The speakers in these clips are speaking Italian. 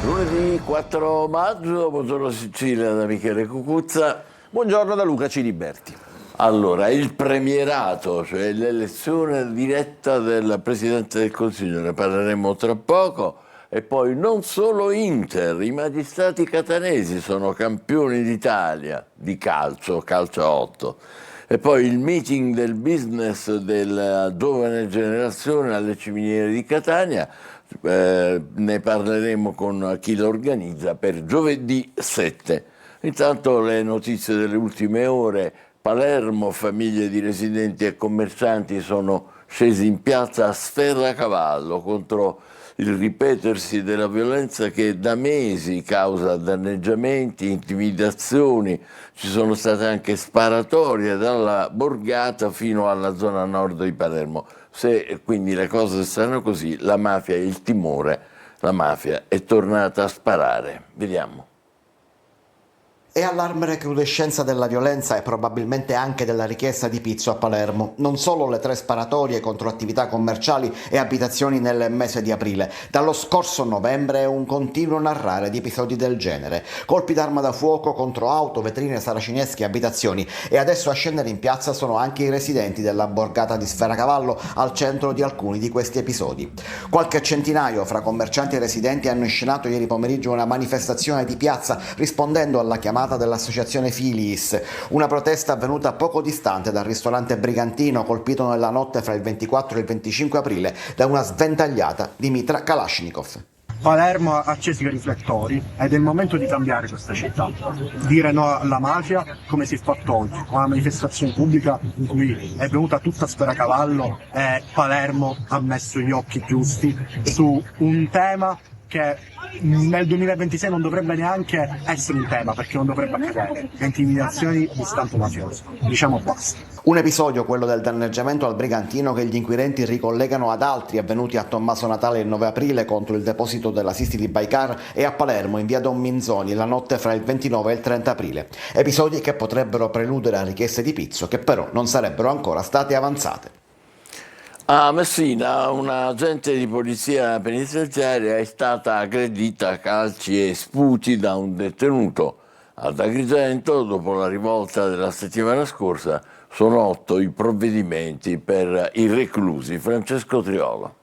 Lunedì 4 maggio, buongiorno Sicilia da Michele Cucuzza. Buongiorno da Luca Ciliberti. Allora, il premierato, cioè l'elezione diretta del Presidente del Consiglio, ne parleremo tra poco. E poi non solo Inter, i magistrati catanesi sono campioni d'Italia di calcio, calcio a 8. E poi il meeting del business della giovane generazione alle Ciminiere di Catania, ne parleremo con chi lo organizza per giovedì 7. Intanto le notizie delle ultime ore: Palermo, famiglie di residenti e commercianti sono scesi in piazza a Sferracavallo contro il ripetersi della violenza che da mesi causa danneggiamenti, intimidazioni. Ci sono state anche sparatorie dalla Borgata fino alla zona nord di Palermo. Se quindi le cose stanno così, la mafia e il timore, la mafia è tornata a sparare. Vediamo. È allarme recrudescenza della violenza e probabilmente anche della richiesta di pizzo a Palermo. Non solo le 3 sparatorie contro attività commerciali e abitazioni nel mese di aprile. Dallo scorso novembre è un continuo narrare di episodi del genere. Colpi d'arma da fuoco contro auto, vetrine, saracinesche e abitazioni. E adesso a scendere in piazza sono anche i residenti della Borgata di Sferacavallo, al centro di alcuni di questi episodi. Qualche centinaio fra commercianti e residenti hanno inscenato ieri pomeriggio una manifestazione di piazza rispondendo alla chiamata dell'associazione Filiis, una protesta avvenuta poco distante dal ristorante Brigantino colpito nella notte fra il 24 e il 25 aprile da una sventagliata di mitra Kalashnikov. Palermo ha acceso i riflettori ed è il momento di cambiare questa città, dire no alla mafia come si è fatto oggi, con una manifestazione pubblica in cui è venuta tutta Sferacavallo e Palermo ha messo gli occhi giusti su un tema che nel 2026 non dovrebbe neanche essere un tema, perché non dovrebbe accadere: le intimidazioni di stampo mafioso. Diciamo basta. Un episodio, quello del danneggiamento al Brigantino, che gli inquirenti ricollegano ad altri avvenuti a Tommaso Natale il 9 aprile contro il deposito della Sisti di Baikar e a Palermo in via Don Minzoni la notte fra il 29 e il 30 aprile. Episodi che potrebbero preludere a richieste di pizzo che però non sarebbero ancora state avanzate. A Messina un agente di polizia penitenziaria è stata aggredita a calci e sputi da un detenuto. Ad Agrigento, dopo la rivolta della settimana scorsa, sono 8 i provvedimenti per i reclusi. Francesco Triolo.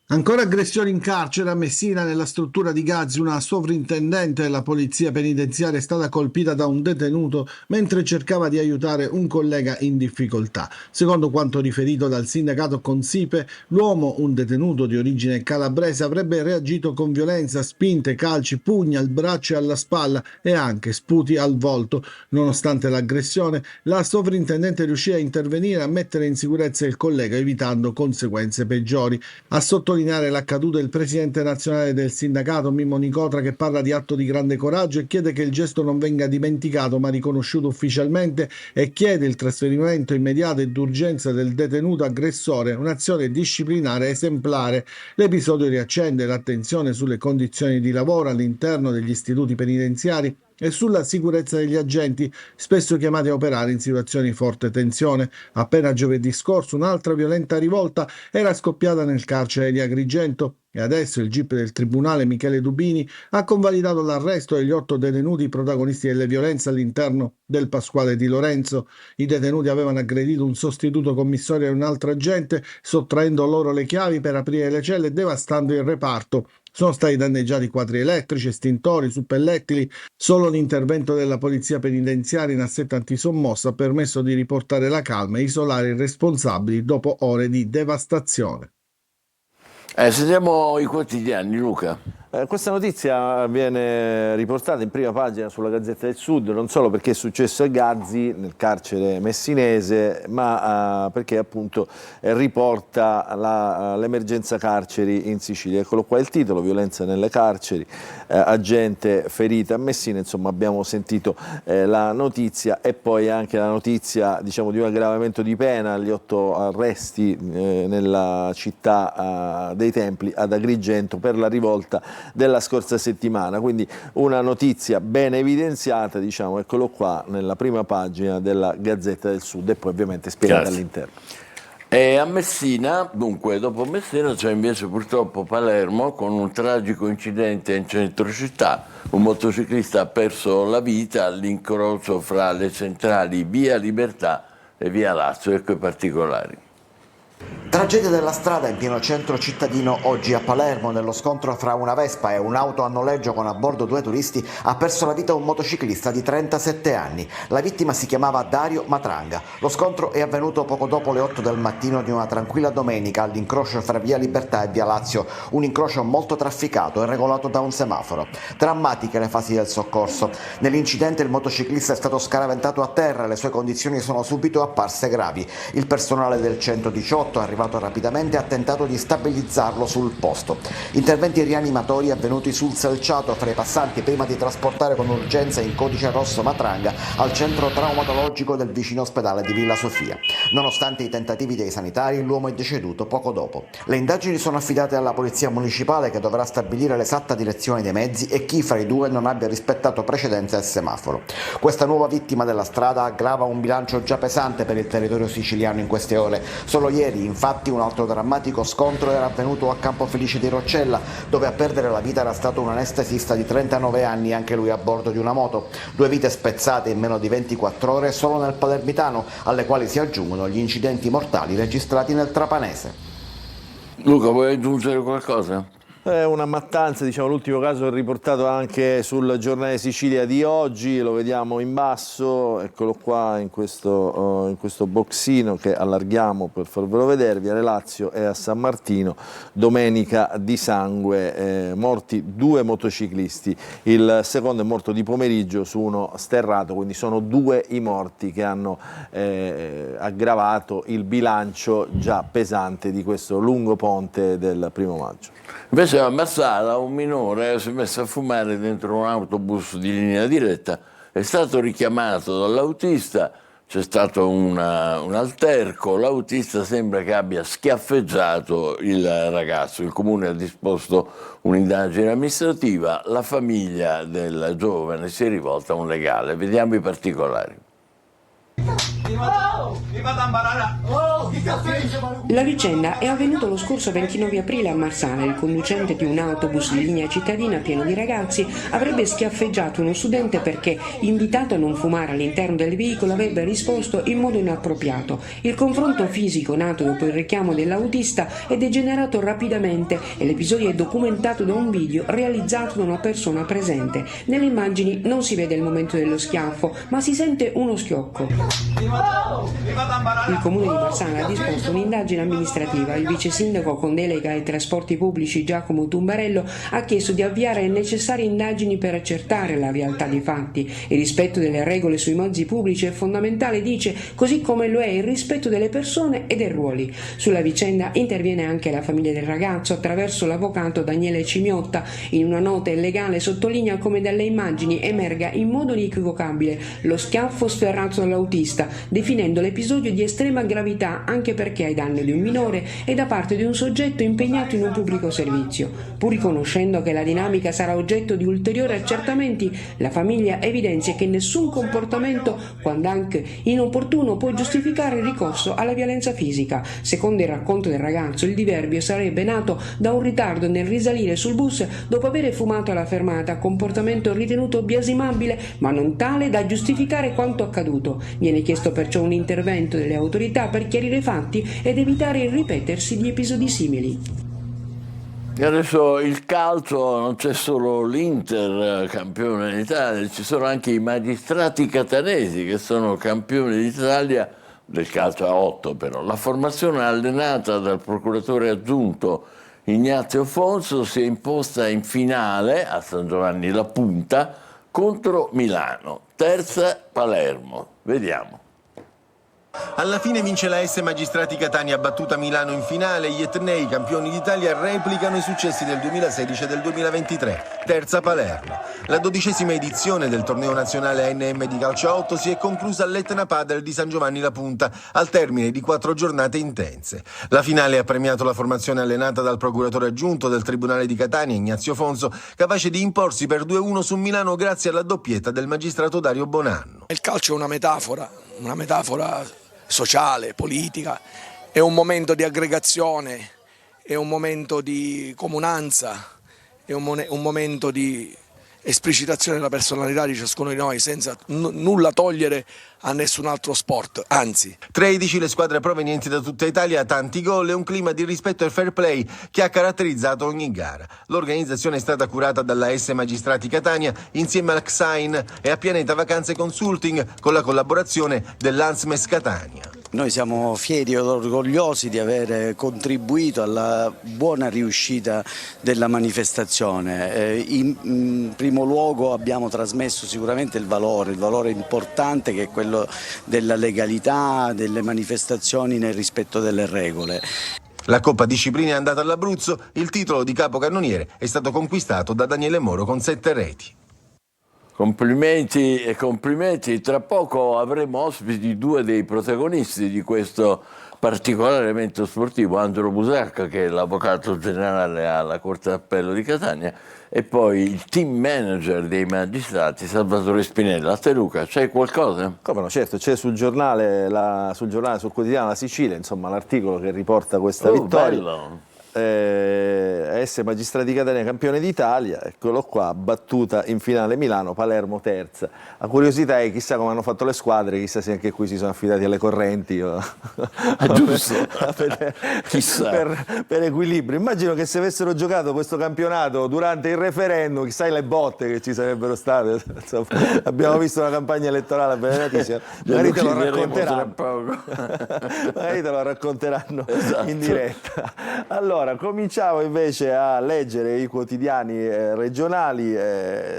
Ancora aggressioni in carcere a Messina. Nella struttura di Gazzi una sovrintendente della polizia penitenziaria è stata colpita da un detenuto mentre cercava di aiutare un collega in difficoltà. Secondo quanto riferito dal sindacato Consipe, l'uomo, un detenuto di origine calabrese, avrebbe reagito con violenza, spinte, calci, pugni al braccio e alla spalla e anche sputi al volto. Nonostante l'aggressione, la sovrintendente riuscì a intervenire e a mettere in sicurezza il collega, evitando conseguenze peggiori. A sottolineare l'accaduto il presidente nazionale del sindacato Mimmo Nicotra, che parla di atto di grande coraggio e chiede che il gesto non venga dimenticato ma riconosciuto ufficialmente, e chiede il trasferimento immediato e d'urgenza del detenuto aggressore, un'azione disciplinare esemplare. L'episodio riaccende l'attenzione sulle condizioni di lavoro all'interno degli istituti penitenziari e sulla sicurezza degli agenti, spesso chiamati a operare in situazioni di forte tensione. Appena giovedì scorso un'altra violenta rivolta era scoppiata nel carcere di Agrigento e adesso il GIP del Tribunale Michele Dubini ha convalidato l'arresto degli 8 detenuti protagonisti delle violenze all'interno del Pasquale di Lorenzo. I detenuti avevano aggredito un sostituto commissario e un altro agente, sottraendo loro le chiavi per aprire le celle e devastando il reparto. Sono stati danneggiati quadri elettrici, estintori, suppellettili. Solo l'intervento della polizia penitenziaria in assetto antisommossa ha permesso di riportare la calma e isolare i responsabili dopo ore di devastazione. Sentiamo i quotidiani, Luca. Questa notizia viene riportata in prima pagina sulla Gazzetta del Sud, non solo perché è successo a Gazzi, nel carcere messinese, ma perché appunto riporta l'emergenza carceri in Sicilia. Eccolo qua il titolo: violenza nelle carceri, agente ferita a Messina. Insomma, abbiamo sentito la notizia, e poi anche la notizia, diciamo, di un aggravamento di pena, gli 8 arresti nella città dei Templi ad Agrigento per la rivolta della scorsa settimana. Quindi una notizia ben evidenziata, diciamo, eccolo qua nella prima pagina della Gazzetta del Sud, e poi ovviamente spiegata all'interno. E a Messina, dunque, dopo Messina c'è invece purtroppo Palermo con un tragico incidente in centro città. Un motociclista ha perso la vita all'incrocio fra le centrali Via Libertà e Via Lazio. Ecco i particolari. Tragedia della strada in pieno centro cittadino oggi a Palermo. Nello scontro fra una Vespa e un'auto a noleggio con a bordo 2 turisti ha perso la vita un motociclista di 37 anni. La vittima si chiamava Dario Matranga. Lo scontro è avvenuto poco dopo le 8 del mattino di una tranquilla domenica all'incrocio fra Via Libertà e Via Lazio, un incrocio molto trafficato e regolato da un semaforo. Drammatiche le fasi del soccorso. Nell'incidente il motociclista è stato scaraventato a terra e le sue condizioni sono subito apparse gravi. Il personale del 118 arrivato rapidamente ha tentato di stabilizzarlo sul posto. Interventi rianimatori avvenuti sul selciato fra i passanti prima di trasportare con urgenza in codice rosso Matranga al centro traumatologico del vicino ospedale di Villa Sofia. Nonostante i tentativi dei sanitari, l'uomo è deceduto poco dopo. Le indagini sono affidate alla polizia municipale che dovrà stabilire l'esatta direzione dei mezzi e chi fra i due non abbia rispettato precedenza al semaforo. Questa nuova vittima della strada aggrava un bilancio già pesante per il territorio siciliano in queste ore. Solo ieri, infatti, un altro drammatico scontro era avvenuto a Campofelice di Roccella, dove a perdere la vita era stato un anestesista di 39 anni, anche lui a bordo di una moto. 2 vite spezzate in meno di 24 ore solo nel palermitano, alle quali si aggiungono gli incidenti mortali registrati nel trapanese. Luca, vuoi aggiungere qualcosa? È una mattanza, diciamo, l'ultimo caso è riportato anche sul Giornale Sicilia di oggi, lo vediamo in basso, eccolo qua in questo boxino che allarghiamo per farvelo vedere. Via Lazio e a San Martino, domenica di sangue, morti 2 motociclisti, il secondo è morto di pomeriggio su uno sterrato, quindi sono 2 i morti che hanno aggravato il bilancio già pesante di questo lungo ponte del 1° maggio. Invece a Marsala un minore si è messo a fumare dentro un autobus di linea diretta, è stato richiamato dall'autista, c'è stato un alterco, l'autista sembra che abbia schiaffeggiato il ragazzo, il comune ha disposto un'indagine amministrativa, la famiglia del giovane si è rivolta a un legale, vediamo i particolari. La vicenda è avvenuta lo scorso 29 aprile a Marsala. Il conducente di un autobus di linea cittadina pieno di ragazzi avrebbe schiaffeggiato uno studente perché, invitato a non fumare all'interno del veicolo, avrebbe risposto in modo inappropriato. Il confronto fisico nato dopo il richiamo dell'autista è degenerato rapidamente e l'episodio è documentato da un video realizzato da una persona presente. Nelle immagini non si vede il momento dello schiaffo, ma si sente uno schiocco. Il comune di Marsala ha disposto un'indagine amministrativa. Il vice sindaco con delega ai trasporti pubblici Giacomo Tumbarello ha chiesto di avviare le necessarie indagini per accertare la realtà dei fatti. Il rispetto delle regole sui mezzi pubblici è fondamentale, dice, così come lo è il rispetto delle persone e dei ruoli. Sulla vicenda interviene anche la famiglia del ragazzo attraverso l'avvocato Daniele Cimiotta. In una nota il legale sottolinea come dalle immagini emerga in modo inequivocabile lo schiaffo sferrato dall'autista, definendo l'episodio di estrema gravità anche perché ai danni di un minore e da parte di un soggetto impegnato in un pubblico servizio. Pur riconoscendo che la dinamica sarà oggetto di ulteriori accertamenti, la famiglia evidenzia che nessun comportamento, quando anche inopportuno, può giustificare il ricorso alla violenza fisica. Secondo il racconto del ragazzo, il diverbio sarebbe nato da un ritardo nel risalire sul bus dopo aver fumato alla fermata, comportamento ritenuto biasimabile ma non tale da giustificare quanto accaduto. Viene chiesto perciò un intervento delle autorità per chiarire i fatti ed evitare il ripetersi di episodi simili. E adesso il calcio, non c'è solo l'Inter campione d'Italia, ci sono anche i magistrati catanesi che sono campioni d'Italia del calcio a 8 però. La formazione allenata dal procuratore aggiunto Ignazio Fonso si è imposta in finale a San Giovanni La Punta contro Milano, terza Palermo. Vediamo. Alla fine vince la S Magistrati Catania, battuta Milano in finale. Gli etnei, campioni d'Italia, replicano i successi del 2016 e del 2023. Terza Palermo. La 12ª edizione del torneo nazionale ANM di calcio a 8 si è conclusa all'Etna Padel di San Giovanni La Punta, al termine di 4 giornate intense. La finale ha premiato la formazione allenata dal procuratore aggiunto del Tribunale di Catania, Ignazio Fonso, capace di imporsi per 2-1 su Milano grazie alla doppietta del magistrato Dario Bonanno. Il calcio è una metafora sociale, politica, è un momento di aggregazione, è un momento di comunanza, è un momento di esplicitazione della personalità di ciascuno di noi, senza nulla togliere a nessun altro sport, anzi. 13 le squadre provenienti da tutta Italia, tanti gol e un clima di rispetto e fair play che ha caratterizzato ogni gara. L'organizzazione è stata curata dalla S Magistrati Catania insieme al XAIN e a Pianeta Vacanze Consulting con la collaborazione dell'Ansmes Catania. Noi siamo fieri ed orgogliosi di aver contribuito alla buona riuscita della manifestazione. In primo luogo abbiamo trasmesso sicuramente il valore importante che è quello della legalità, delle manifestazioni nel rispetto delle regole. La Coppa Discipline è andata all'Abruzzo, il titolo di capocannoniere è stato conquistato da Daniele Moro con 7 reti. Complimenti e complimenti, tra poco avremo ospiti 2 dei protagonisti di questo particolare evento sportivo, Andro Busacca che è l'avvocato generale alla Corte d'Appello di Catania e poi il team manager dei magistrati Salvatore Spinella. A te Luca, c'è qualcosa? Come no, certo, c'è sul quotidiano La Sicilia, insomma l'articolo che riporta questa vittoria. Bello. S Magistrati Catania campione d'Italia, eccolo qua, battuta in finale Milano, Palermo terza. La curiosità è chissà come hanno fatto le squadre, chissà se anche qui si sono affidati alle correnti Giusto. Chissà. Per equilibrio. Immagino che se avessero giocato questo campionato durante il referendum, chissà le botte che ci sarebbero state. Insomma, abbiamo visto una campagna elettorale benefatissima, magari te lo racconteranno. Magari te lo racconteranno in diretta. Allora, cominciamo invece a leggere i quotidiani regionali,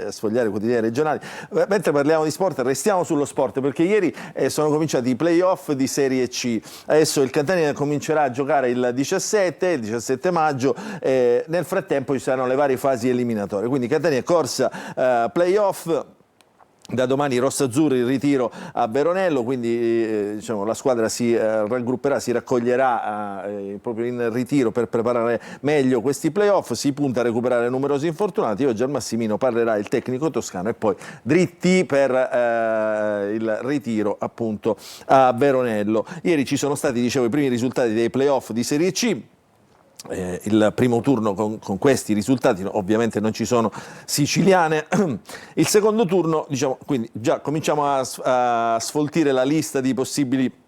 sfogliare i quotidiani regionali. Mentre parliamo di sport, restiamo sullo sport, perché ieri sono cominciati i playoff di Serie C. Adesso il Catania comincerà a giocare il 17 maggio, nel frattempo ci saranno le varie fasi eliminatorie. Quindi Catania corsa playoff. Da domani rossazzurri il ritiro a Veronello, quindi diciamo, la squadra si raggrupperà, si raccoglierà proprio in ritiro per preparare meglio questi playoff, si punta a recuperare numerosi infortunati. Oggi al Massimino parlerà il tecnico toscano e poi dritti per il ritiro appunto a Veronello. Ieri ci sono stati, dicevo, i primi risultati dei playoff di Serie C. Il primo turno con questi risultati, ovviamente non ci sono siciliane. Il secondo turno, diciamo, quindi già cominciamo a sfoltire la lista di possibili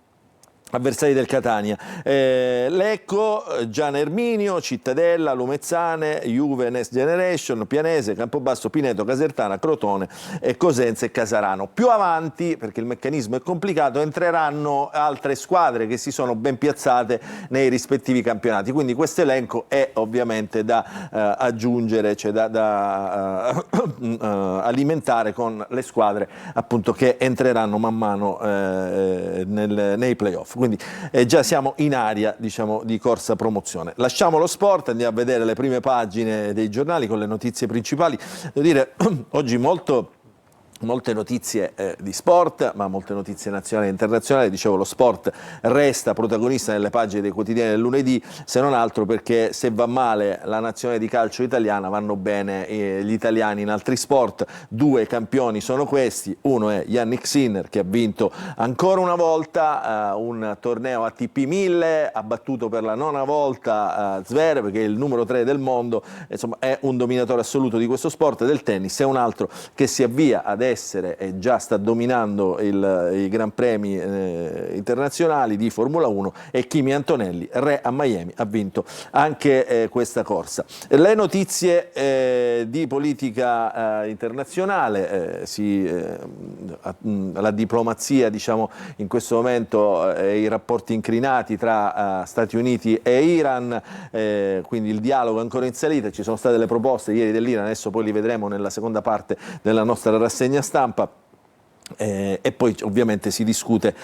avversari del Catania. Lecco, Gian Erminio, Cittadella, Lumezzane, Juve, Next Generation, Pianese, Campobasso, Pineto, Casertana, Crotone, Cosenza e Casarano. Più avanti, perché il meccanismo è complicato, entreranno altre squadre che si sono ben piazzate nei rispettivi campionati. Quindi questo elenco è ovviamente da aggiungere, cioè da alimentare con le squadre appunto che entreranno man mano nei playoff. Quindi già siamo in area, diciamo, di corsa promozione. Lasciamo lo sport, andiamo a vedere le prime pagine dei giornali con le notizie principali. Devo dire, oggi molte notizie di sport, ma molte notizie nazionali e internazionali. Dicevo, lo sport resta protagonista nelle pagine dei quotidiani del lunedì, se non altro perché se va male la nazionale di calcio italiana vanno bene gli italiani in altri sport. 2 campioni sono questi, uno è Yannick Sinner che ha vinto ancora una volta un torneo ATP 1000, ha battuto per la 9ª volta Zverev che è il numero 3 del mondo, insomma è un dominatore assoluto di questo sport del tennis. È un altro che si avvia ad essere e già sta dominando i Gran Premi internazionali di Formula 1 e Kimi Antonelli, re a Miami, ha vinto anche questa corsa. Le notizie di politica internazionale, la diplomazia, diciamo, in questo momento i rapporti incrinati tra Stati Uniti e Iran, quindi il dialogo è ancora in salita. Ci sono state le proposte ieri dell'Iran, adesso poi li vedremo nella seconda parte della nostra rassegna stampa. E poi ovviamente si discute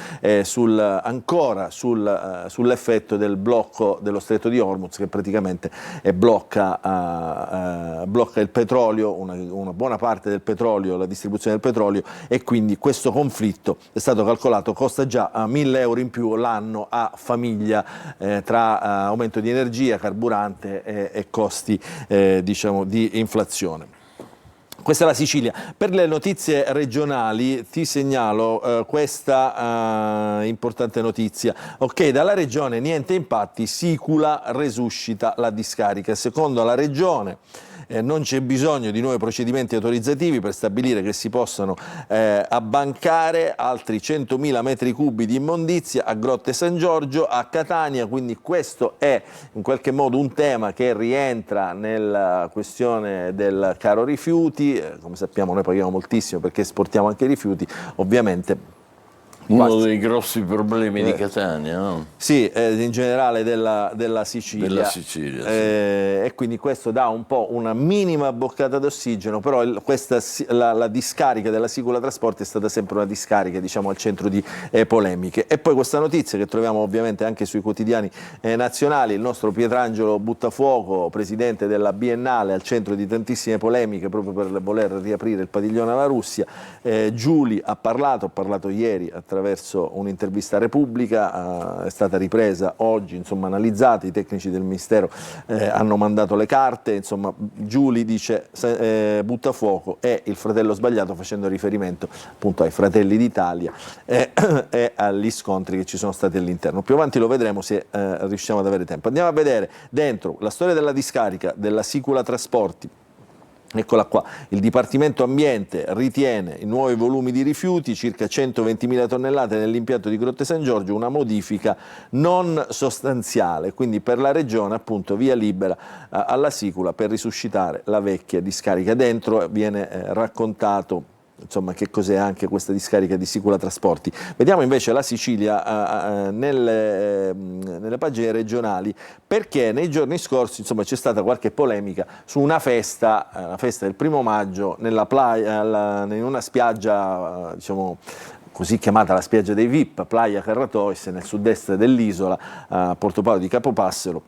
ancora sull'effetto del blocco dello Stretto di Hormuz, che praticamente blocca il petrolio, una buona parte del petrolio, la distribuzione del petrolio, e quindi questo conflitto è stato calcolato costa già 1.000 euro in più l'anno a famiglia, tra aumento di energia, carburante e costi diciamo di inflazione. Questa è la Sicilia. Per le notizie regionali ti segnalo questa importante notizia. Ok, dalla regione niente impatti, Sicula resuscita la discarica. Secondo la regione non c'è bisogno di nuovi procedimenti autorizzativi per stabilire che si possano abbancare altri 100.000 metri cubi di immondizia a Grotte San Giorgio, a Catania, quindi questo è in qualche modo un tema che rientra nella questione del caro rifiuti. Come sappiamo noi paghiamo moltissimo perché esportiamo anche rifiuti, ovviamente. Uno dei grossi problemi di Catania, no? Sì, in generale della Sicilia. Della Sicilia, sì. E quindi questo dà un po' una minima boccata d'ossigeno, però la discarica della Sicula Trasporti è stata sempre una discarica, diciamo, al centro di polemiche. E poi questa notizia che troviamo ovviamente anche sui quotidiani nazionali, il nostro Pietrangelo Buttafuoco, presidente della Biennale, al centro di tantissime polemiche proprio per voler riaprire il padiglione alla Russia. Giuli ha parlato ieri attraverso un'intervista a Repubblica, è stata ripresa oggi, insomma analizzata, i tecnici del Ministero hanno mandato le carte, insomma Giuli dice Buttafuoco è il fratello sbagliato, facendo riferimento appunto ai Fratelli d'Italia e agli scontri che ci sono stati all'interno. Più avanti lo vedremo se riusciamo ad avere tempo. Andiamo a vedere dentro la storia della discarica della Sicula Trasporti. Eccola qua, il Dipartimento Ambiente ritiene i nuovi volumi di rifiuti, circa 120.000 tonnellate nell'impianto di Grotte San Giorgio, una modifica non sostanziale, quindi per la regione appunto via libera alla Sicula per risuscitare la vecchia discarica. Dentro viene raccontato insomma che cos'è anche questa discarica di Sicula Trasporti. Vediamo invece la Sicilia nelle pagine regionali, perché nei giorni scorsi insomma c'è stata qualche polemica su una festa, la festa del 1° maggio in una spiaggia diciamo così chiamata la spiaggia dei VIP, Playa Carratois, nel sud-est dell'isola, a Portopalo di Capopassero.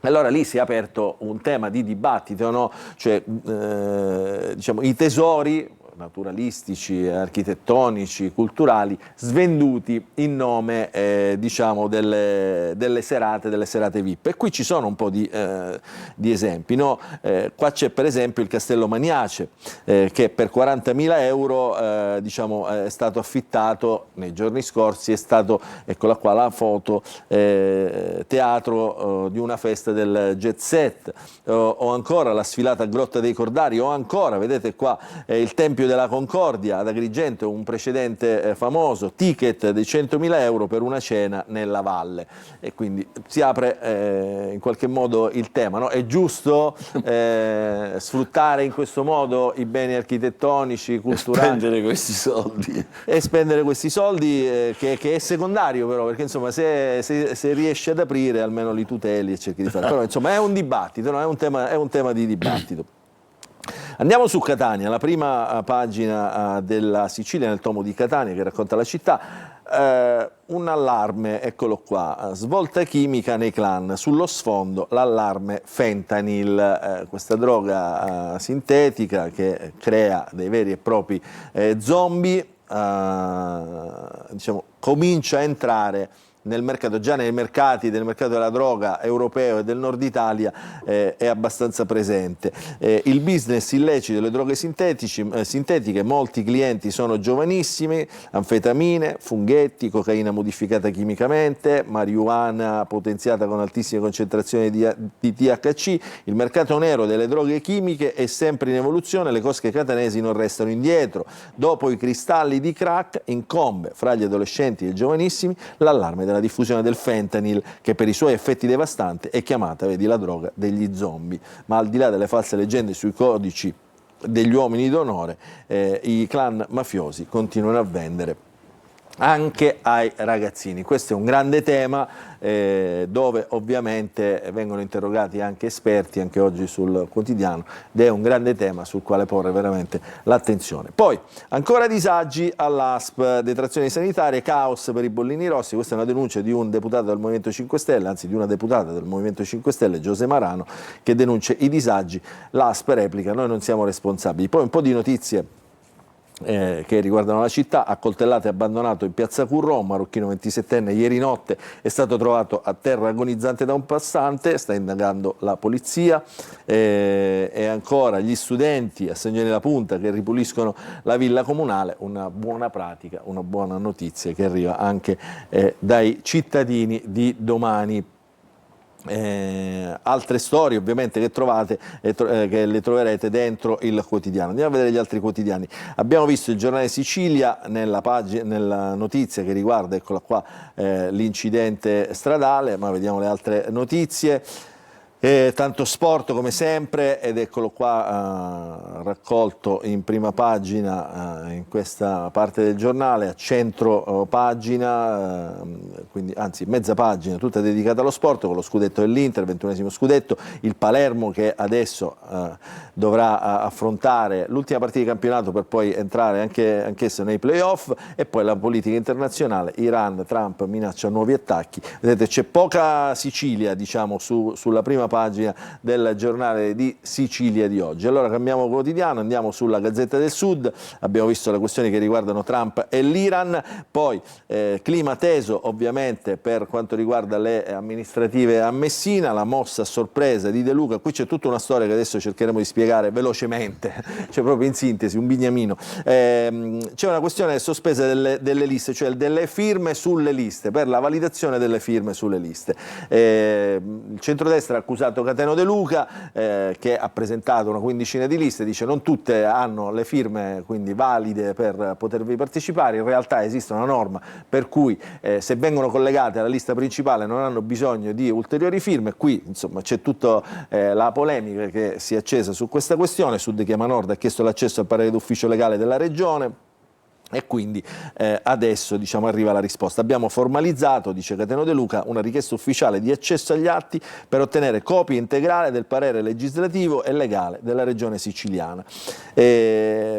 Allora lì si è aperto un tema di dibattito, no? Cioè diciamo i tesori naturalistici, architettonici, culturali, svenduti in nome diciamo delle serate VIP. E qui ci sono un po' di esempi, no? Qua c'è per esempio il Castello Maniace, che per 40.000 euro diciamo, è stato affittato nei giorni scorsi, è stato, eccola qua la foto, teatro di una festa del jet set, o ancora la sfilata a Grotta dei Cordari, o ancora, vedete qua, il Tempio della Concordia ad Agrigento, un precedente famoso, ticket di 100.000 euro per una cena nella valle. E quindi si apre in qualche modo il tema, no? È giusto sfruttare in questo modo i beni architettonici, culturali, spendere questi soldi, e spendere questi soldi che è secondario però, perché insomma se riesci ad aprire almeno li tuteli e cerchi di fare. Però insomma è un dibattito, no? È un tema di dibattito. Andiamo su Catania, la prima pagina della Sicilia nel tomo di Catania che racconta la città. Un allarme, eccolo qua, svolta chimica nei clan, sullo sfondo l'allarme fentanyl, questa droga sintetica che crea dei veri e propri zombie, diciamo, comincia a entrare nel mercato, già nei mercati del mercato della droga europeo e del nord Italia è abbastanza presente. Il business illecito delle droghe sintetiche, molti clienti sono giovanissimi, anfetamine, funghetti, cocaina modificata chimicamente, marijuana potenziata con altissime concentrazioni di THC. Il mercato nero delle droghe chimiche è sempre in evoluzione, le cosche catanesi non restano indietro. Dopo i cristalli di crack incombe fra gli adolescenti e i giovanissimi l'allarme della diffusione del fentanyl, che per i suoi effetti devastanti è chiamata, vedi, la droga degli zombie. Ma al di là delle false leggende sui codici degli uomini d'onore, i clan mafiosi continuano a vendere anche ai ragazzini. Questo è un grande tema dove ovviamente vengono interrogati anche esperti, anche oggi sul quotidiano, ed è un grande tema sul quale porre veramente l'attenzione. Poi ancora disagi all'ASP, detrazioni sanitarie, caos per i bollini rossi. Questa è una denuncia di un deputato del Movimento 5 Stelle, anzi di una deputata del Movimento 5 Stelle, Giuse Marano, che denuncia i disagi. L'ASP replica: noi non siamo responsabili. Poi un po' di notizie che riguardano la città. Accoltellato e abbandonato in piazza Currò, un marocchino 27enne ieri notte è stato trovato a terra agonizzante da un passante, sta indagando la polizia. E ancora gli studenti a San Giovanni la Punta che ripuliscono la villa comunale, una buona pratica, una buona notizia che arriva anche dai cittadini di Domani. Altre storie ovviamente che trovate, che le troverete dentro il quotidiano. Andiamo a vedere gli altri quotidiani. Abbiamo visto il Giornale Sicilia nella notizia che riguarda, eccola qua, l'incidente stradale, ma vediamo le altre notizie. Tanto sport come sempre, ed eccolo qua raccolto in prima pagina in questa parte del giornale, a centro pagina, quindi, anzi mezza pagina tutta dedicata allo sport, con lo scudetto dell'Inter, 21esimo scudetto, il Palermo che adesso dovrà affrontare l'ultima partita di campionato per poi entrare anch'esso nei playoff, e poi la politica internazionale, Iran, Trump minaccia nuovi attacchi. Vedete, c'è poca Sicilia, diciamo, sulla prima pagina del giornale di Sicilia di oggi. Allora cambiamo quotidiano, andiamo sulla Gazzetta del Sud. Abbiamo visto le questioni che riguardano Trump e l'Iran, poi clima teso ovviamente per quanto riguarda le amministrative a Messina, la mossa a sorpresa di De Luca. Qui c'è tutta una storia che adesso cercheremo di spiegare velocemente, cioè proprio in sintesi, un bignamino. C'è una questione sospesa delle liste, cioè delle firme sulle liste, per la validazione delle firme sulle liste. Il centrodestra ha accusato Cateno De Luca che ha presentato una quindicina di liste, dice non tutte hanno le firme quindi valide per potervi partecipare. In realtà esiste una norma per cui se vengono collegate alla lista principale non hanno bisogno di ulteriori firme. Qui insomma c'è tutta la polemica che si è accesa su questa questione. Sud Chiama Nord ha chiesto l'accesso al parere d'ufficio legale della regione, e quindi adesso, diciamo, arriva la risposta. Abbiamo formalizzato, dice Cateno De Luca, una richiesta ufficiale di accesso agli atti per ottenere copia integrale del parere legislativo e legale della regione siciliana.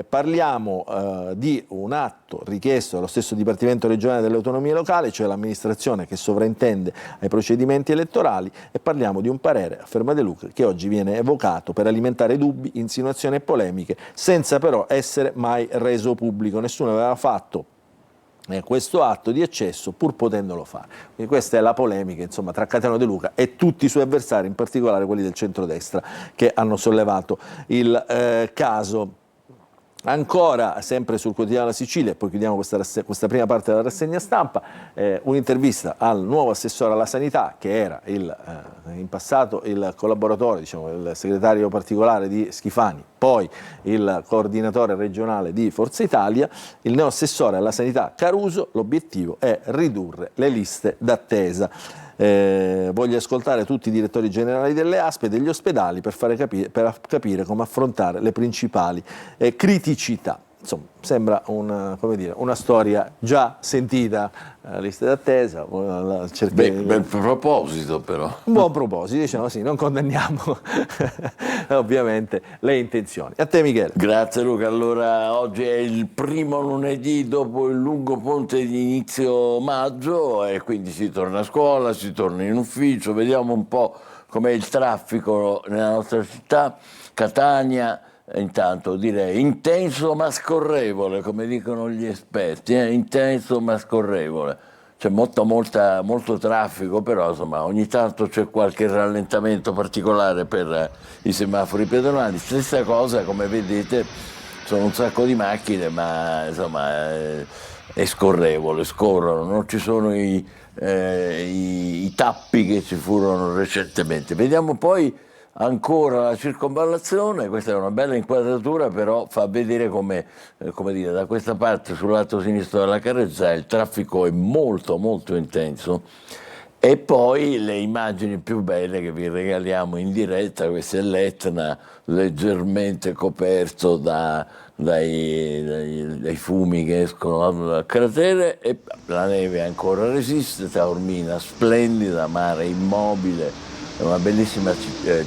Parliamo di un atto richiesto dallo stesso Dipartimento regionale delle autonomie locali, cioè l'amministrazione che sovrintende ai procedimenti elettorali, e parliamo di un parere, afferma De Luca, che oggi viene evocato per alimentare dubbi, insinuazioni e polemiche, senza però essere mai reso pubblico. Nessuno aveva fatto questo atto di accesso pur potendolo fare. Quindi questa è la polemica, insomma, tra Cateno De Luca e tutti i suoi avversari, in particolare quelli del centrodestra, che hanno sollevato il caso. Ancora, sempre sul quotidiano della Sicilia, e poi chiudiamo questa prima parte della rassegna stampa, un'intervista al nuovo assessore alla sanità, che era in passato il collaboratore, diciamo, il segretario particolare di Schifani, poi il coordinatore regionale di Forza Italia. Il nuovo assessore alla sanità Caruso, l'obiettivo è ridurre le liste d'attesa. Voglio ascoltare tutti i direttori generali delle ASP e degli ospedali per capire come affrontare le principali criticità. Insomma, sembra una storia già sentita, liste d'attesa. Bel proposito però. Un buon proposito, diciamo, sì, non condanniamo ovviamente le intenzioni. A te Michele. Grazie Luca. Allora, oggi è il primo lunedì dopo il lungo ponte di inizio maggio e quindi si torna a scuola, si torna in ufficio, vediamo un po' com'è il traffico nella nostra città. Catania, intanto direi intenso ma scorrevole, come dicono gli esperti, intenso ma scorrevole. C'è molto traffico, però insomma ogni tanto c'è qualche rallentamento particolare per i semafori pedonali. Stessa cosa, come vedete, sono un sacco di macchine, ma insomma è scorrevole, scorrono, non ci sono i tappi che ci furono recentemente. Vediamo poi ancora la circonvallazione. Questa è una bella inquadratura, però fa vedere come dire, da questa parte sul lato sinistro della carreggiata il traffico è molto intenso. E poi le immagini più belle che vi regaliamo in diretta, questo è l'Etna leggermente coperto dai fumi che escono dal cratere, e la neve ancora resiste, Taormina splendida, mare immobile. È una bellissima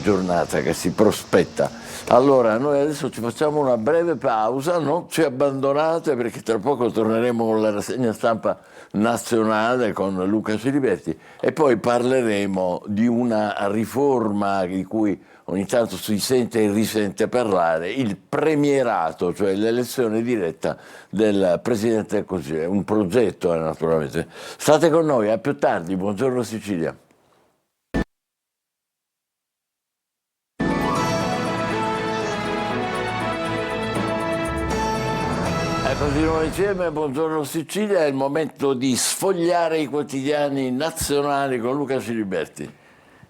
giornata che si prospetta. Allora, noi adesso ci facciamo una breve pausa, non ci abbandonate perché tra poco torneremo con la rassegna stampa nazionale con Luca Ciliberti e poi parleremo di una riforma di cui ogni tanto si sente e risente parlare, il premierato, cioè l'elezione diretta del Presidente del Consiglio. È un progetto, naturalmente. State con noi, a più tardi, buongiorno Sicilia. Eccoci di nuovo insieme, buongiorno Sicilia, è il momento di sfogliare i quotidiani nazionali con Luca Ciliberti.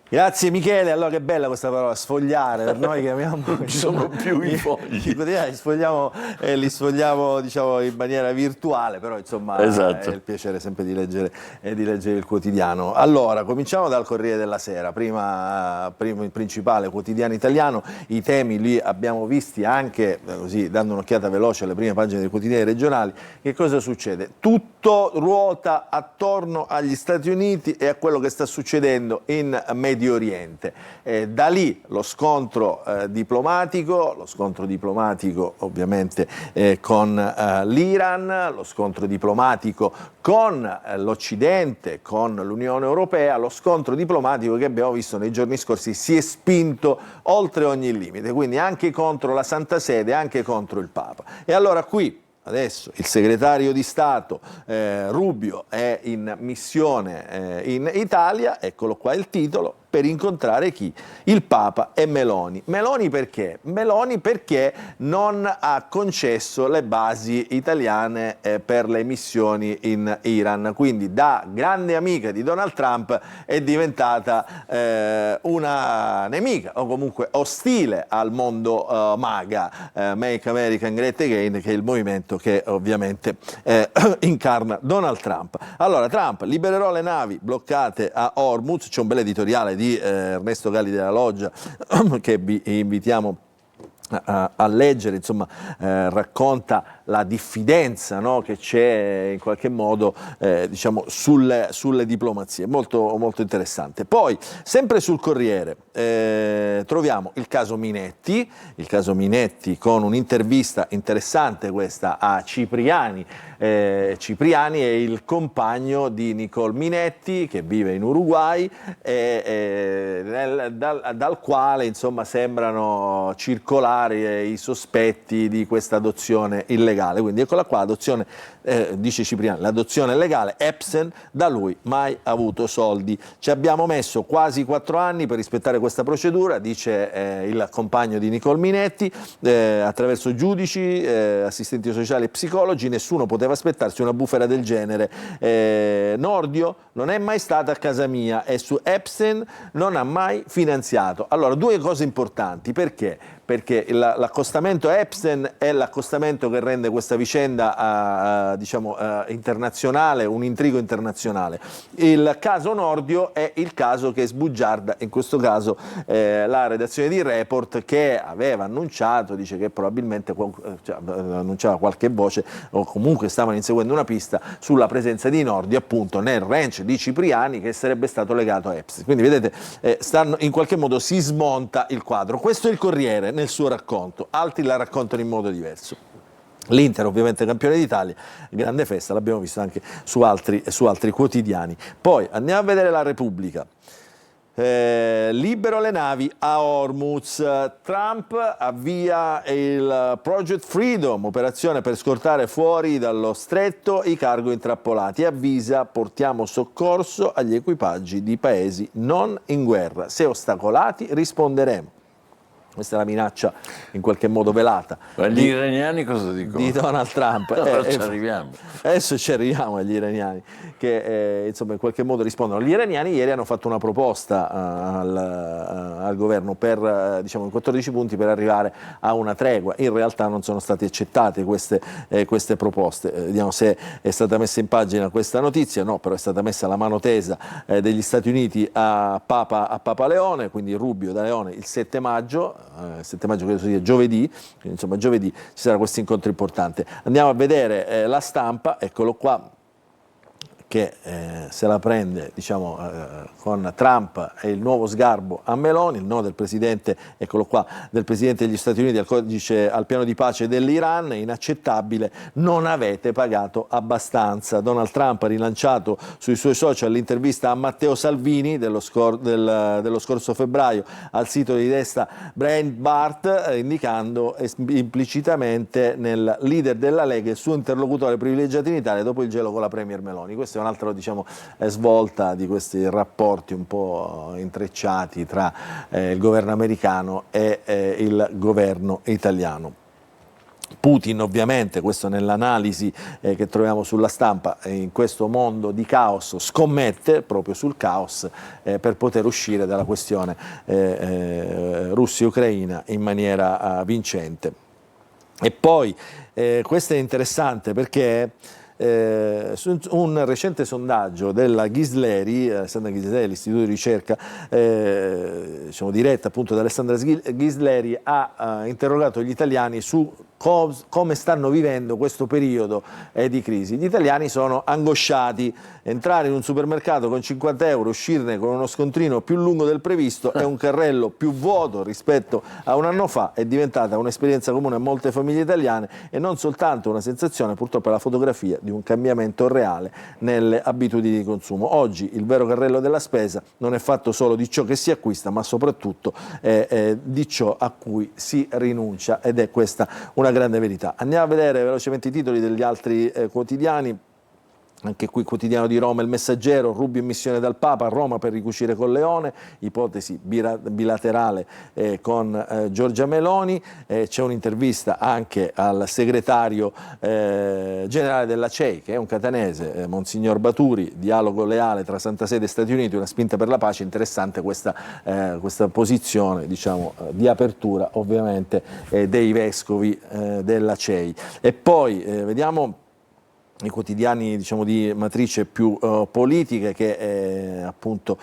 Grazie Michele, allora che bella questa parola, sfogliare, per noi che amiamo... Non ci sono più i fogli. Li sfogliamo diciamo, in maniera virtuale, però insomma esatto. È il piacere sempre di leggere il quotidiano. Allora, cominciamo dal Corriere della Sera, primo il principale quotidiano italiano, i temi li abbiamo visti anche, così dando un'occhiata veloce alle prime pagine dei quotidiani regionali. Che cosa succede? Tutto ruota attorno agli Stati Uniti e a quello che sta succedendo in Medio Oriente. Da lì lo scontro diplomatico ovviamente con l'Iran, lo scontro diplomatico con l'Occidente, con l'Unione Europea, lo scontro diplomatico che abbiamo visto nei giorni scorsi si è spinto oltre ogni limite, quindi anche contro la Santa Sede, anche contro il Papa. E allora qui adesso il segretario di Stato Rubio è in missione in Italia, eccolo qua il titolo, per incontrare chi? Il Papa e Meloni. Meloni perché? Meloni perché non ha concesso le basi italiane per le missioni in Iran, quindi da grande amica di Donald Trump è diventata una nemica o comunque ostile al mondo MAGA, Make America Great Again, che è il movimento che ovviamente incarna Donald Trump. Allora Trump, libererò le navi bloccate a Hormuz, c'è un bel editoriale di Ernesto Galli della Loggia che vi invitiamo a leggere, insomma racconta la diffidenza, no, che c'è in qualche modo diciamo sulle diplomazie, molto, molto interessante. Poi sempre sul Corriere troviamo il caso Minetti con un'intervista interessante questa a Cipriani. Cipriani è il compagno di Nicole Minetti che vive in Uruguay dal quale insomma sembrano circolare i sospetti di questa adozione illegale. Quindi eccola qua, adozione, dice Cipriani, l'adozione legale, Epstein da lui mai avuto soldi. Ci abbiamo messo quasi 4 anni per rispettare questa procedura, dice il compagno di Nicole Minetti, attraverso giudici, assistenti sociali e psicologi, nessuno poteva aspettarsi una bufera del genere. Nordio non è mai stata a casa mia e su Epstein non ha mai finanziato. Allora, due cose importanti, perché? Perché l'accostamento Epstein è l'accostamento che rende questa vicenda diciamo, internazionale, un intrigo internazionale. Il caso Nordio è il caso che sbugiarda, in questo caso la redazione di Report, che aveva annunciato, dice che probabilmente annunciava qualche voce o comunque stavano inseguendo una pista sulla presenza di Nordio appunto nel ranch di Cipriani che sarebbe stato legato a Epstein. Quindi vedete, in qualche modo si smonta il quadro. Questo è il Corriere nel suo racconto, altri la raccontano in modo diverso. L'Inter ovviamente campione d'Italia, grande festa, l'abbiamo visto anche su altri quotidiani. Poi andiamo a vedere la Repubblica. Libero le navi a Hormuz, Trump avvia il Project Freedom, operazione per scortare fuori dallo stretto i cargo intrappolati, e avvisa: portiamo soccorso agli equipaggi di paesi non in guerra, se ostacolati risponderemo. Questa è la minaccia in qualche modo velata. Ma gli iraniani cosa dicono? Di Donald Trump. Ci arriviamo. Adesso ci arriviamo agli iraniani che insomma in qualche modo rispondono. Gli iraniani ieri hanno fatto una proposta al governo per diciamo in 14 punti per arrivare a una tregua. In realtà non sono state accettate queste proposte. Vediamo se è stata messa in pagina questa notizia. No, però è stata messa la mano tesa degli Stati Uniti a Papa Leone, quindi Rubio da Leone il 7 maggio. 7 maggio credo sia giovedì, quindi insomma giovedì ci sarà questo incontro importante. Andiamo a vedere la Stampa, eccolo qua, che se la prende, diciamo, con Trump e il nuovo sgarbo a Meloni, il no del presidente, eccolo qua, del presidente degli Stati Uniti al codice, al piano di pace dell'Iran, inaccettabile, non avete pagato abbastanza. Donald Trump ha rilanciato sui suoi social l'intervista a Matteo Salvini dello scorso febbraio al sito di destra Breitbart, indicando implicitamente nel leader della Lega il suo interlocutore privilegiato in Italia dopo il gelo con la Premier Meloni. Questa è un'altra, diciamo, svolta di questi rapporti un po' intrecciati tra il governo americano e il governo italiano. Putin ovviamente, questo nell'analisi che troviamo sulla stampa, in questo mondo di caos scommette proprio sul caos per poter uscire dalla questione Russia-Ucraina in maniera vincente. E poi questo è interessante perché un recente sondaggio della Ghisleri, Alessandra Ghisleri, l'istituto di ricerca diciamo, diretta appunto da Alessandra Ghisleri, ha interrogato gli italiani su come stanno vivendo questo periodo di crisi. Gli italiani sono angosciati. Entrare in un supermercato con 50 euro, uscirne con uno scontrino più lungo del previsto e un carrello più vuoto rispetto a un anno fa è diventata un'esperienza comune a molte famiglie italiane e non soltanto una sensazione, purtroppo è la fotografia di un cambiamento reale nelle abitudini di consumo. Oggi il vero carrello della spesa non è fatto solo di ciò che si acquista, ma soprattutto di ciò a cui si rinuncia, ed è questa una grande verità. Andiamo a vedere velocemente i titoli degli altri quotidiani. Anche qui quotidiano di Roma, Il Messaggero, Rubio in missione dal Papa a Roma per ricucire con Leone, ipotesi bilaterale con Giorgia Meloni, c'è un'intervista anche al segretario generale della CEI, che è un catanese, Monsignor Baturi, dialogo leale tra Santa Sede e Stati Uniti, una spinta per la pace. Interessante questa posizione, diciamo, di apertura ovviamente dei vescovi della CEI. E poi vediamo i quotidiani, diciamo, di matrice più politica, che appunto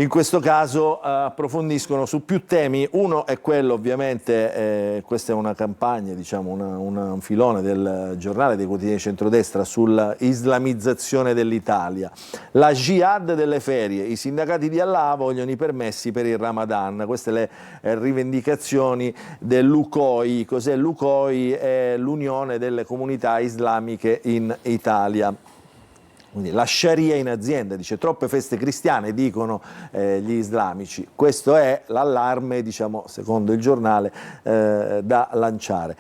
in questo caso approfondiscono su più temi. Uno è quello, ovviamente, questa è una campagna, diciamo, un filone del giornale dei quotidiani di centrodestra sull'islamizzazione dell'Italia. La jihad delle ferie, i sindacati di Allah vogliono i permessi per il Ramadan. Queste le rivendicazioni dell'UCOI. Cos'è l'UCOI? È l'Unione delle Comunità Islamiche in Italia. Quindi la Sharia in azienda, dice troppe feste cristiane, dicono gli islamici. Questo è l'allarme, diciamo, secondo il giornale, da lanciare.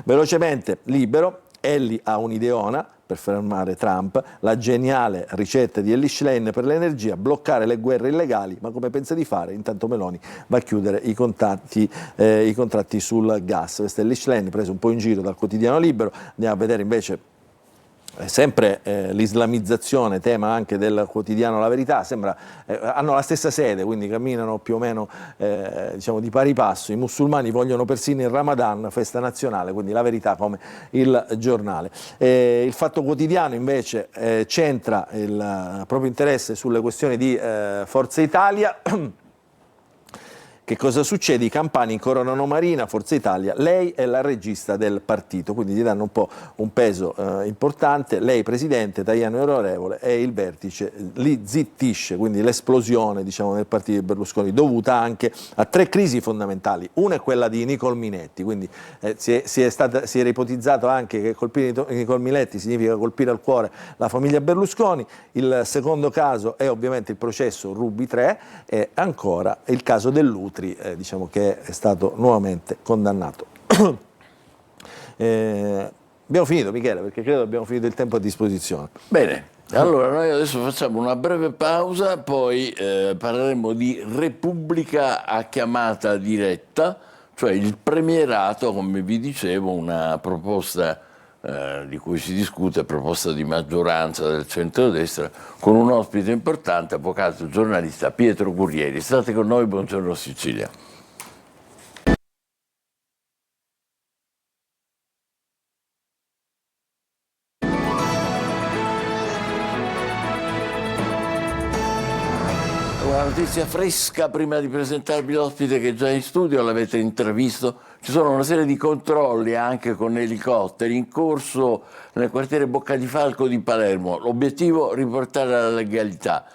Velocemente, Libero, Elli ha un'ideona per fermare Trump, la geniale ricetta di Elly Schlein per l'energia, bloccare le guerre illegali, ma come pensa di fare? Intanto Meloni va a chiudere i contratti sul gas. Questo è Elly Schlein, preso un po' in giro dal quotidiano Libero. Andiamo a vedere invece sempre l'islamizzazione, tema anche del quotidiano La Verità. Hanno la stessa sede, quindi camminano più o meno diciamo di pari passo. I musulmani vogliono persino il Ramadan, festa nazionale, quindi La Verità come il giornale. Il Fatto Quotidiano invece centra il proprio interesse sulle questioni di Forza Italia. Che cosa succede? I campani incoronano Marina, Forza Italia, lei è la regista del partito, quindi gli danno un po' un peso importante, lei presidente, Tajani onorevole, e il vertice li zittisce, quindi l'esplosione, diciamo, nel partito di Berlusconi, dovuta anche a tre crisi fondamentali. Una è quella di Nicol Minetti, quindi si era ipotizzato anche che colpire Nicol Minetti significa colpire al cuore la famiglia Berlusconi. Il secondo caso è ovviamente il processo Ruby 3 e ancora il caso dell'Utri, diciamo, che è stato nuovamente condannato. Abbiamo finito, Michele, perché credo abbiamo finito il tempo a disposizione. Bene, allora noi adesso facciamo una breve pausa, poi parleremo di Repubblica a chiamata diretta, cioè il premierato, come vi dicevo, una proposta di cui si discute, proposta di maggioranza del centrodestra, con un ospite importante, avvocato giornalista Pietro Guerrieri. State con noi, buongiorno Sicilia. notizia fresca prima di presentarvi l'ospite che è già in studio, l'avete intravisto. Ci sono una serie di controlli anche con elicotteri in corso nel quartiere Boccadifalco di Palermo. L'obiettivo è riportare la legalità.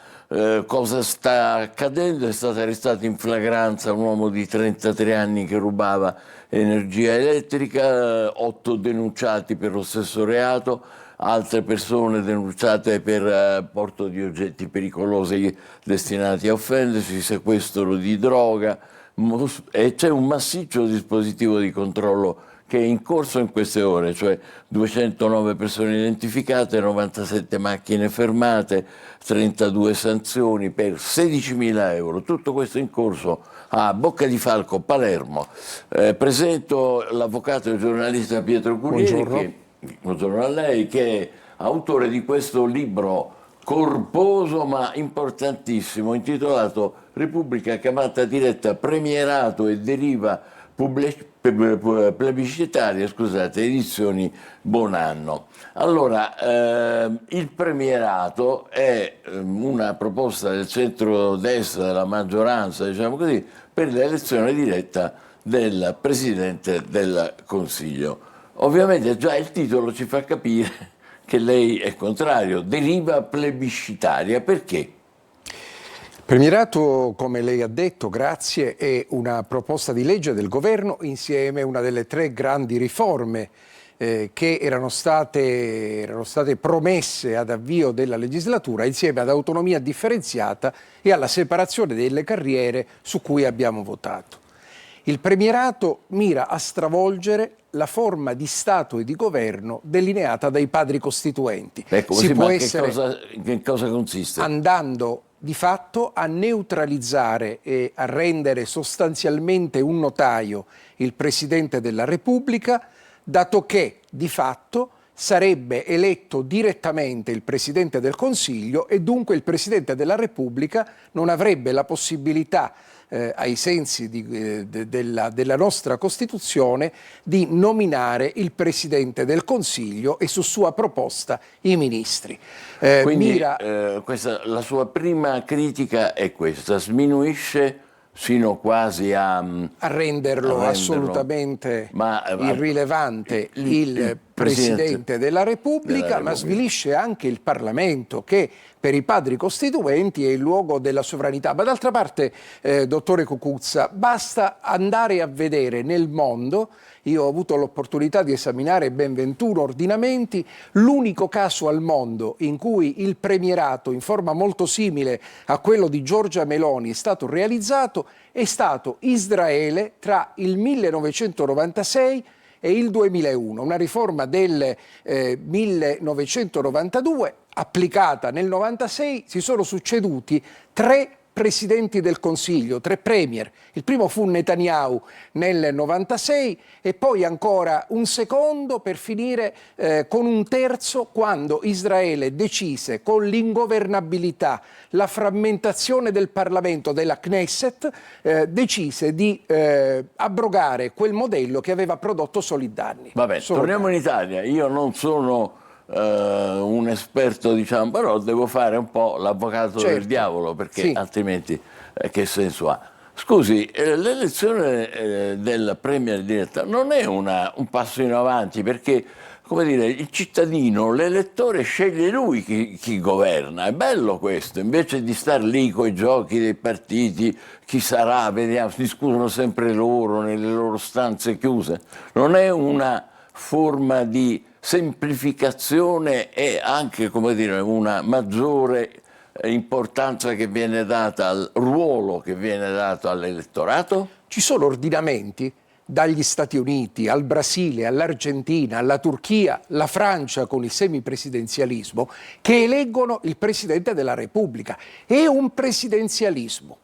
Cosa sta accadendo? È stato arrestato in flagranza un uomo di 33 anni che rubava energia elettrica, 8 denunciati per lo stesso reato, altre persone denunciate per porto di oggetti pericolosi destinati a offendersi, sequestro di droga, e c'è un massiccio dispositivo di controllo che è in corso in queste ore, cioè 209 persone identificate, 97 macchine fermate, 32 sanzioni per 16.000 euro. Tutto questo in corso a Boccadifalco, Palermo. Presento l'avvocato e giornalista Pietro Curieri, buongiorno a lei, che è autore di questo libro corposo ma importantissimo, intitolato Repubblica chiamata diretta, premierato e deriva plebiscitaria, scusate, edizioni Bonanno. Allora, il premierato è una proposta del centro-destra, della maggioranza, diciamo così, per l'elezione diretta del Presidente del Consiglio. Ovviamente già il titolo ci fa capire che lei è contrario, deriva plebiscitaria. Perché? Premierato, come lei ha detto, grazie, è una proposta di legge del governo insieme a una delle 3 grandi riforme che erano state promesse ad avvio della legislatura, insieme ad autonomia differenziata e alla separazione delle carriere su cui abbiamo votato. Il premierato mira a stravolgere la forma di Stato e di governo delineata dai padri costituenti. Ecco, si può che cosa consiste? Andando di fatto a neutralizzare e a rendere sostanzialmente un notaio il Presidente della Repubblica, dato che di fatto sarebbe eletto direttamente il Presidente del Consiglio e dunque il Presidente della Repubblica non avrebbe la possibilità, ai sensi della nostra Costituzione, di nominare il Presidente del Consiglio e su sua proposta i ministri. Quindi la sua prima critica è questa, sminuisce sino quasi a renderlo assolutamente irrilevante il Presidente della Repubblica, ma svilisce anche il Parlamento, che per i padri costituenti è il luogo della sovranità. Ma d'altra parte, dottore Cucuzza, basta andare a vedere nel mondo. Io ho avuto l'opportunità di esaminare ben 21 ordinamenti. L'unico caso al mondo in cui il premierato, in forma molto simile a quello di Giorgia Meloni, è stato realizzato è stato Israele tra il 1996 e il 2001, una riforma del 1992 applicata nel 96. Si sono succeduti 3 presidenti del Consiglio, 3 premier. Il primo fu Netanyahu nel 96 e poi ancora un secondo per finire con un terzo quando Israele decise, con l'ingovernabilità, la frammentazione del Parlamento, della Knesset, decise di abrogare quel modello che aveva prodotto solo i danni. Vabbè, torniamo in Italia. Io non sono un esperto, diciamo, però devo fare un po' l'avvocato del diavolo, perché altrimenti che senso ha? Scusi, l'elezione del premier diretta non è un passo in avanti, perché, come dire, il cittadino, l'elettore sceglie lui chi governa. È bello questo, invece di star lì coi giochi dei partiti, chi sarà, vediamo, si discutono sempre loro nelle loro stanze chiuse. Non è una forma di semplificazione e anche, come dire, una maggiore importanza che viene data al ruolo che viene dato all'elettorato? Ci sono ordinamenti, dagli Stati Uniti al Brasile, all'Argentina, alla Turchia, la Francia con il semipresidenzialismo, che eleggono il Presidente della Repubblica. È un presidenzialismo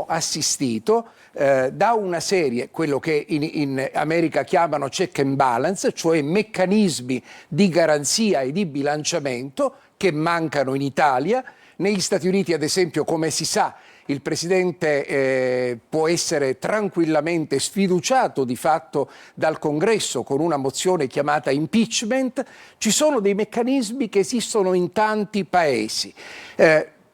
assistito da una serie, quello che in America chiamano check and balance, cioè meccanismi di garanzia e di bilanciamento che mancano in Italia. Negli Stati Uniti, ad esempio, come si sa, il Presidente può essere tranquillamente sfiduciato di fatto dal Congresso con una mozione chiamata impeachment. Ci sono dei meccanismi che esistono in tanti paesi.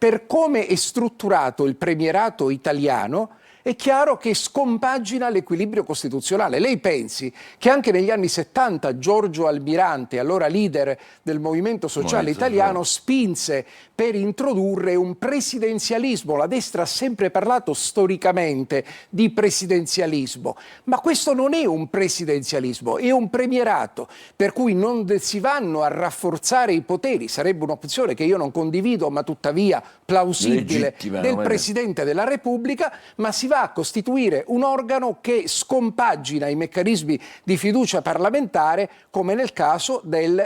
per come è strutturato il premierato italiano, è chiaro che scompagina l'equilibrio costituzionale. Lei pensi che anche negli anni 70 Giorgio Almirante, allora leader del Movimento Sociale Italiano, spinse per introdurre un presidenzialismo. La destra ha sempre parlato storicamente di presidenzialismo, ma questo non è un presidenzialismo, è un premierato, per cui non si vanno a rafforzare i poteri. Sarebbe un'opzione che io non condivido, ma tuttavia plausibile, del Presidente della Repubblica, ma si va a costituire un organo che scompagina i meccanismi di fiducia parlamentare, come nel caso del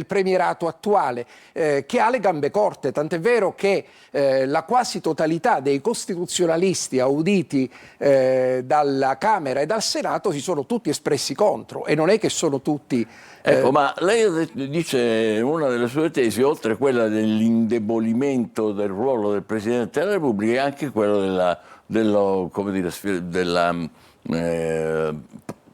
premierato attuale, che ha le gambe corte, tant'è vero che la quasi totalità dei costituzionalisti auditi dalla Camera e dal Senato si sono tutti espressi contro, e non è che sono tutti... Ecco, ma lei dice, una delle sue tesi, oltre a quella dell'indebolimento del ruolo del Presidente della Repubblica, è anche quello del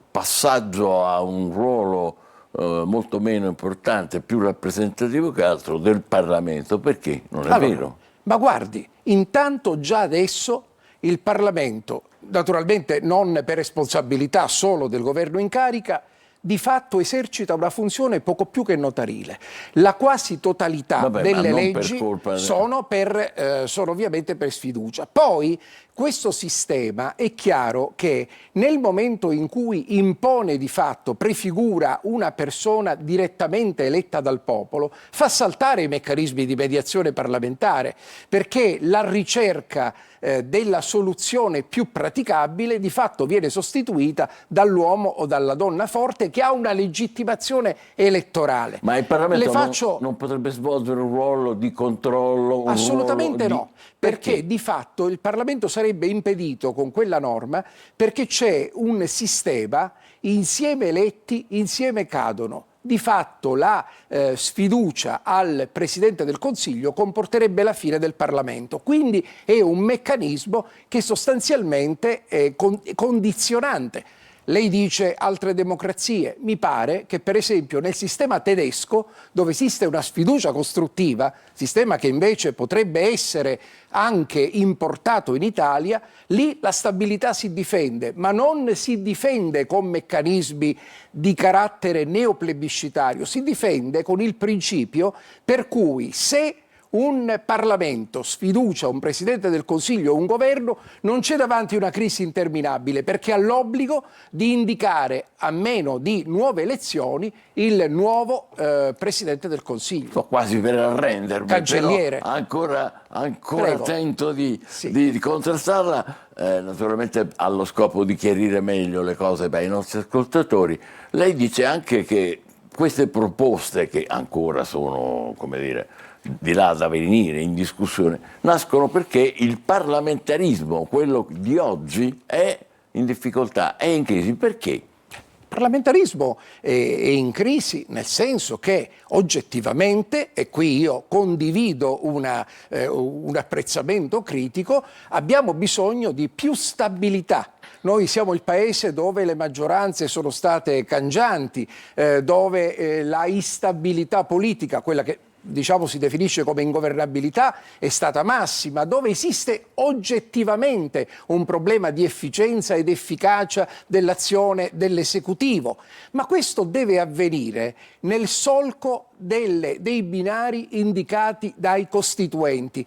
passaggio a un ruolo molto meno importante, più rappresentativo che altro, del Parlamento. Perché? Non è vero? Ma guardi, intanto già adesso il Parlamento, naturalmente non per responsabilità solo del governo in carica, di fatto esercita una funzione poco più che notarile. La quasi totalità delle leggi sono ovviamente per sfiducia. Poi questo sistema è chiaro che nel momento in cui impone di fatto, prefigura una persona direttamente eletta dal popolo, fa saltare i meccanismi di mediazione parlamentare, perché la ricerca della soluzione più praticabile di fatto viene sostituita dall'uomo o dalla donna forte che ha una legittimazione elettorale. Ma il Parlamento non potrebbe svolgere un ruolo di controllo? Assolutamente no, perché di fatto il Parlamento sarebbe impedito con quella norma, perché c'è un sistema: insieme eletti, insieme cadono. Di fatto la sfiducia al Presidente del Consiglio comporterebbe la fine del Parlamento. Quindi è un meccanismo che sostanzialmente è condizionante. Lei dice altre democrazie. Mi pare che per esempio nel sistema tedesco, dove esiste una sfiducia costruttiva, sistema che invece potrebbe essere anche importato in Italia, lì la stabilità si difende, ma non si difende con meccanismi di carattere neoplebiscitario, si difende con il principio per cui se un Parlamento sfiducia un Presidente del Consiglio o un governo, non c'è davanti una crisi interminabile, perché ha l'obbligo di indicare, a meno di nuove elezioni, il nuovo Presidente del Consiglio. Sto quasi per arrendermi, cancelliere. Però ancora tento di contrastarla, naturalmente allo scopo di chiarire meglio le cose ai nostri ascoltatori. Lei dice anche che queste proposte, che ancora sono, come dire, di là da venire, in discussione, nascono perché il parlamentarismo, quello di oggi, è in difficoltà, è in crisi. Perché? Il parlamentarismo è in crisi nel senso che oggettivamente, e qui io condivido un apprezzamento critico, abbiamo bisogno di più stabilità. Noi siamo il paese dove le maggioranze sono state cangianti, dove la instabilità politica, quella che si definisce come ingovernabilità, è stata massima, dove esiste oggettivamente un problema di efficienza ed efficacia dell'azione dell'esecutivo. Ma questo deve avvenire nel solco dei binari indicati dai costituenti.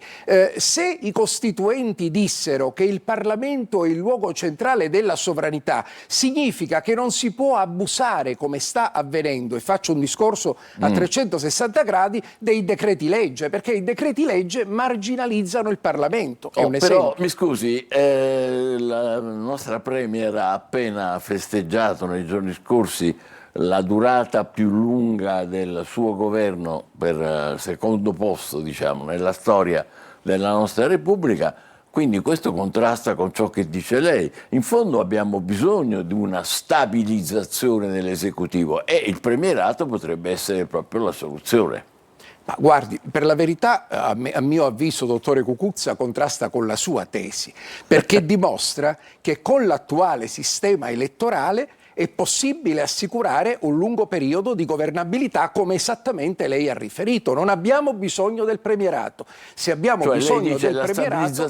Se i costituenti dissero che il Parlamento è il luogo centrale della sovranità, significa che non si può abusare, come sta avvenendo, e faccio un discorso a 360 gradi, dei decreti legge, perché i decreti legge marginalizzano il Parlamento. È un esempio. Però, mi scusi, la nostra Premier ha appena festeggiato nei giorni scorsi la durata più lunga del suo governo per secondo posto, diciamo, nella storia della nostra Repubblica, quindi questo contrasta con ciò che dice lei. In fondo abbiamo bisogno di una stabilizzazione dell'esecutivo e il premierato potrebbe essere proprio la soluzione. Ma guardi, per la verità, a mio avviso, dottore Cucuzza contrasta con la sua tesi, perché dimostra che con l'attuale sistema elettorale è possibile assicurare un lungo periodo di governabilità, come esattamente lei ha riferito. Non abbiamo bisogno del premierato. Se abbiamo bisogno del premierato,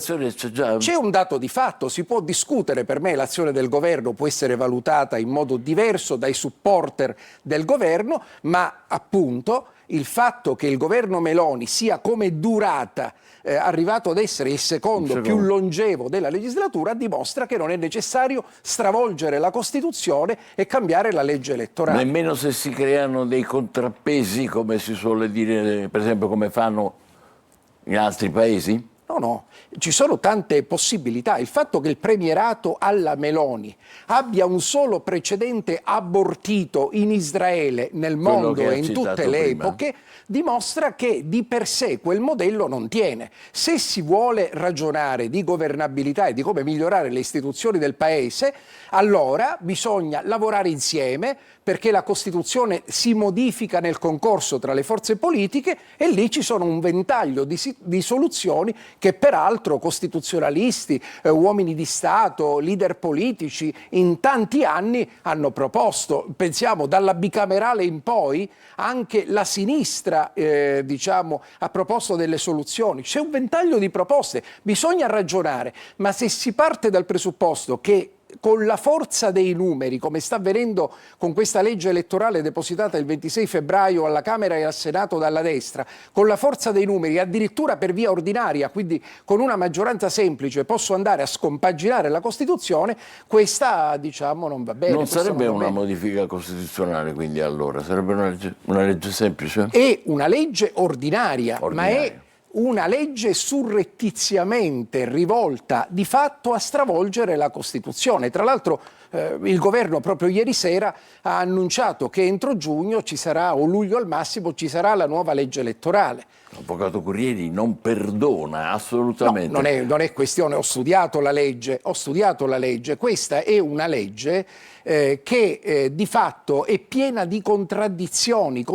c'è un dato di fatto, si può discutere, per me l'azione del governo può essere valutata in modo diverso dai supporter del governo, ma appunto il fatto che il governo Meloni sia come durata arrivato ad essere il secondo più longevo della legislatura dimostra che non è necessario stravolgere la Costituzione e cambiare la legge elettorale. Nemmeno se si creano dei contrappesi, come si suole dire, per esempio come fanno in altri paesi? No, ci sono tante possibilità. Il fatto che il premierato alla Meloni abbia un solo precedente abortito in Israele, nel mondo e in tutte le epoche, dimostra che di per sé quel modello non tiene. Se si vuole ragionare di governabilità e di come migliorare le istituzioni del Paese, allora bisogna lavorare insieme, perché la Costituzione si modifica nel concorso tra le forze politiche e lì ci sono un ventaglio di soluzioni che peraltro costituzionalisti, uomini di Stato, leader politici in tanti anni hanno proposto. Pensiamo dalla bicamerale in poi anche la sinistra ha proposto delle soluzioni. C'è un ventaglio di proposte, bisogna ragionare, ma se si parte dal presupposto che con la forza dei numeri, come sta avvenendo con questa legge elettorale depositata il 26 febbraio alla Camera e al Senato dalla destra, con la forza dei numeri, addirittura per via ordinaria, quindi con una maggioranza semplice, posso andare a scompaginare la Costituzione, questa non va bene. Non sarebbe una modifica costituzionale, quindi allora sarebbe una legge semplice? È una legge ordinaria. Ma è una legge surrettiziamente rivolta di fatto a stravolgere la Costituzione. Tra l'altro il governo proprio ieri sera ha annunciato che entro giugno ci sarà, o luglio al massimo, ci sarà la nuova legge elettorale. L'avvocato Curieri non perdona assolutamente. No, non è questione, ho studiato la legge, questa è una legge che di fatto è piena di contraddizioni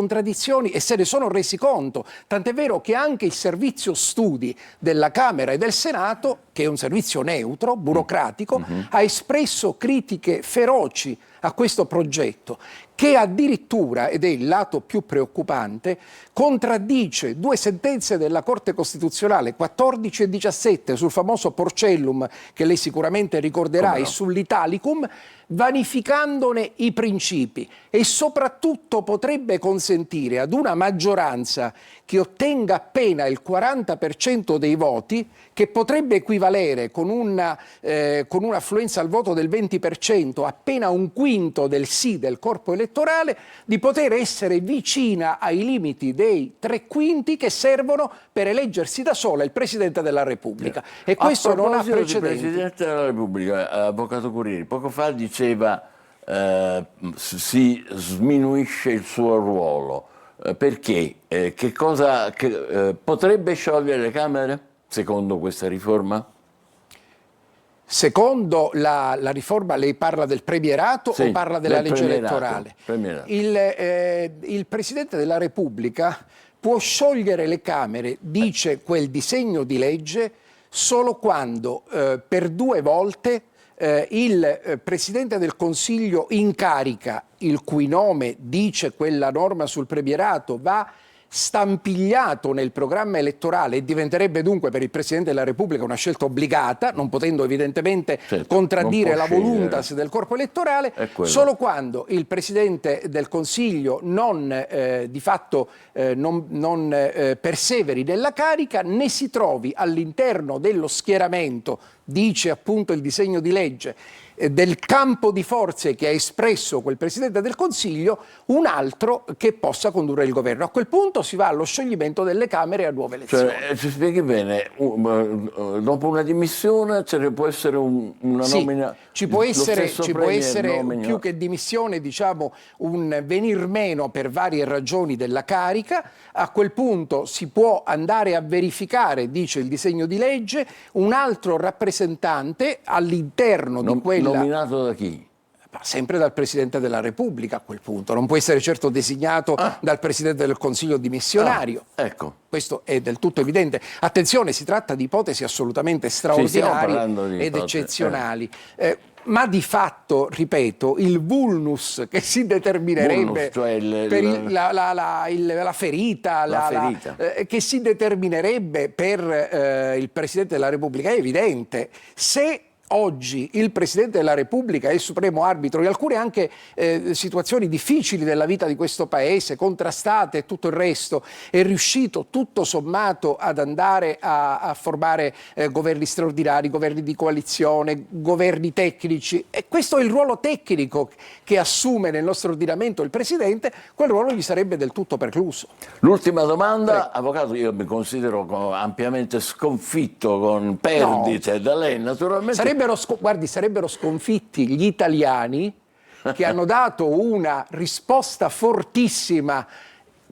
e se ne sono resi conto, tant'è vero che anche il servizio studi della Camera e del Senato, che è un servizio neutro, burocratico, ha espresso critiche feroci a questo progetto, che addirittura, ed è il lato più preoccupante, contraddice due sentenze della Corte Costituzionale, 14 e 17, sul famoso Porcellum, che lei sicuramente ricorderà, e sull'Italicum, vanificandone i principi, e soprattutto potrebbe consentire ad una maggioranza che ottenga appena il 40% dei voti, che potrebbe equivalere con un'affluenza al voto del 20%, appena un quinto del sì del corpo elettorale, di poter essere vicina ai limiti dei 3/5 che servono per eleggersi da sola il Presidente della Repubblica. E questo non ha precedenti. Il Presidente della Repubblica, avvocato Curieri, poco fa diceva si sminuisce il suo ruolo. Perché? Che cosa potrebbe sciogliere le Camere, secondo questa riforma? Secondo la riforma, lei parla del premierato o parla della legge elettorale? Il Presidente della Repubblica può sciogliere le Camere, dice quel disegno di legge, solo quando per 2 volte il Presidente del Consiglio in carica, il cui nome, dice quella norma sul premierato, va stampigliato nel programma elettorale e diventerebbe dunque per il Presidente della Repubblica una scelta obbligata, non potendo evidentemente contraddire la voluntas del corpo elettorale, solo quando il Presidente del Consiglio di fatto non perseveri nella carica, né si trovi all'interno dello schieramento, dice appunto il disegno di legge, del campo di forze che ha espresso quel Presidente del Consiglio, un altro che possa condurre il governo. A quel punto si va allo scioglimento delle Camere e a nuove elezioni. Ci spieghi bene, dopo una dimissione ce ne può essere una nomina? Ci può essere più che dimissione, un venir meno per varie ragioni della carica. A quel punto si può andare a verificare, dice il disegno di legge, un altro rappresentante all'interno di quella... Nominato da chi? Sempre dal Presidente della Repubblica a quel punto, non può essere certo designato dal Presidente del Consiglio dimissionario. Ecco. Questo è del tutto evidente. Attenzione, si tratta di ipotesi assolutamente straordinarie ed eccezionali. Ma di fatto, ripeto, il vulnus che si determinerebbe, cioè la ferita, che si determinerebbe per il Presidente della Repubblica è evidente. Se oggi il Presidente della Repubblica è il supremo arbitro di alcune anche situazioni difficili della vita di questo Paese, contrastate e tutto il resto, è riuscito tutto sommato ad andare a formare governi straordinari, governi di coalizione, governi tecnici, e questo è il ruolo tecnico che assume nel nostro ordinamento il Presidente, quel ruolo gli sarebbe del tutto precluso. L'ultima domanda, avvocato, io mi considero ampiamente sconfitto con perdite da lei, naturalmente. Sarebbero sconfitti gli italiani che hanno dato una risposta fortissima,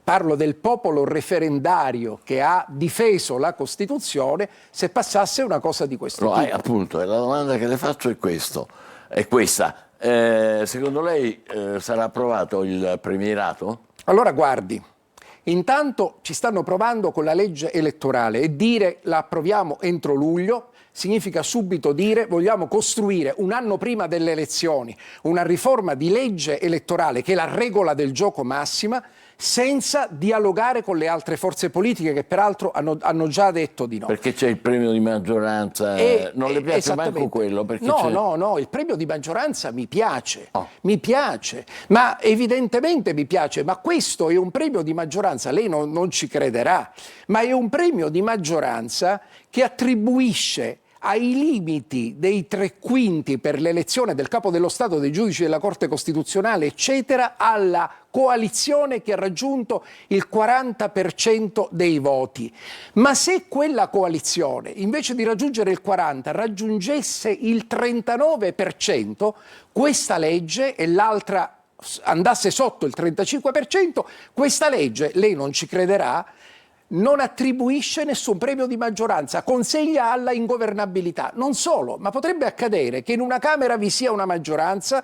parlo del popolo referendario che ha difeso la Costituzione, se passasse una cosa di questo tipo. Appunto, la domanda che le faccio è questa. Secondo lei sarà approvato il premierato? Allora guardi, intanto ci stanno provando con la legge elettorale e dire la approviamo entro luglio significa subito dire vogliamo costruire un anno prima delle elezioni una riforma di legge elettorale che è la regola del gioco massima, senza dialogare con le altre forze politiche che peraltro hanno già detto di no. Perché c'è il premio di maggioranza, non le piace manco quello? No, il premio di maggioranza mi piace, ma evidentemente mi piace, ma questo è un premio di maggioranza, lei non ci crederà, ma è un premio di maggioranza che attribuisce ai limiti dei 3/5 per l'elezione del capo dello Stato, dei giudici della Corte Costituzionale, eccetera, alla coalizione che ha raggiunto il 40% dei voti. Ma se quella coalizione, invece di raggiungere il 40%, raggiungesse il 39%, questa legge e l'altra andasse sotto il 35%, questa legge, lei non ci crederà, non attribuisce nessun premio di maggioranza, consegna alla ingovernabilità. Non solo, ma potrebbe accadere che in una Camera vi sia una maggioranza,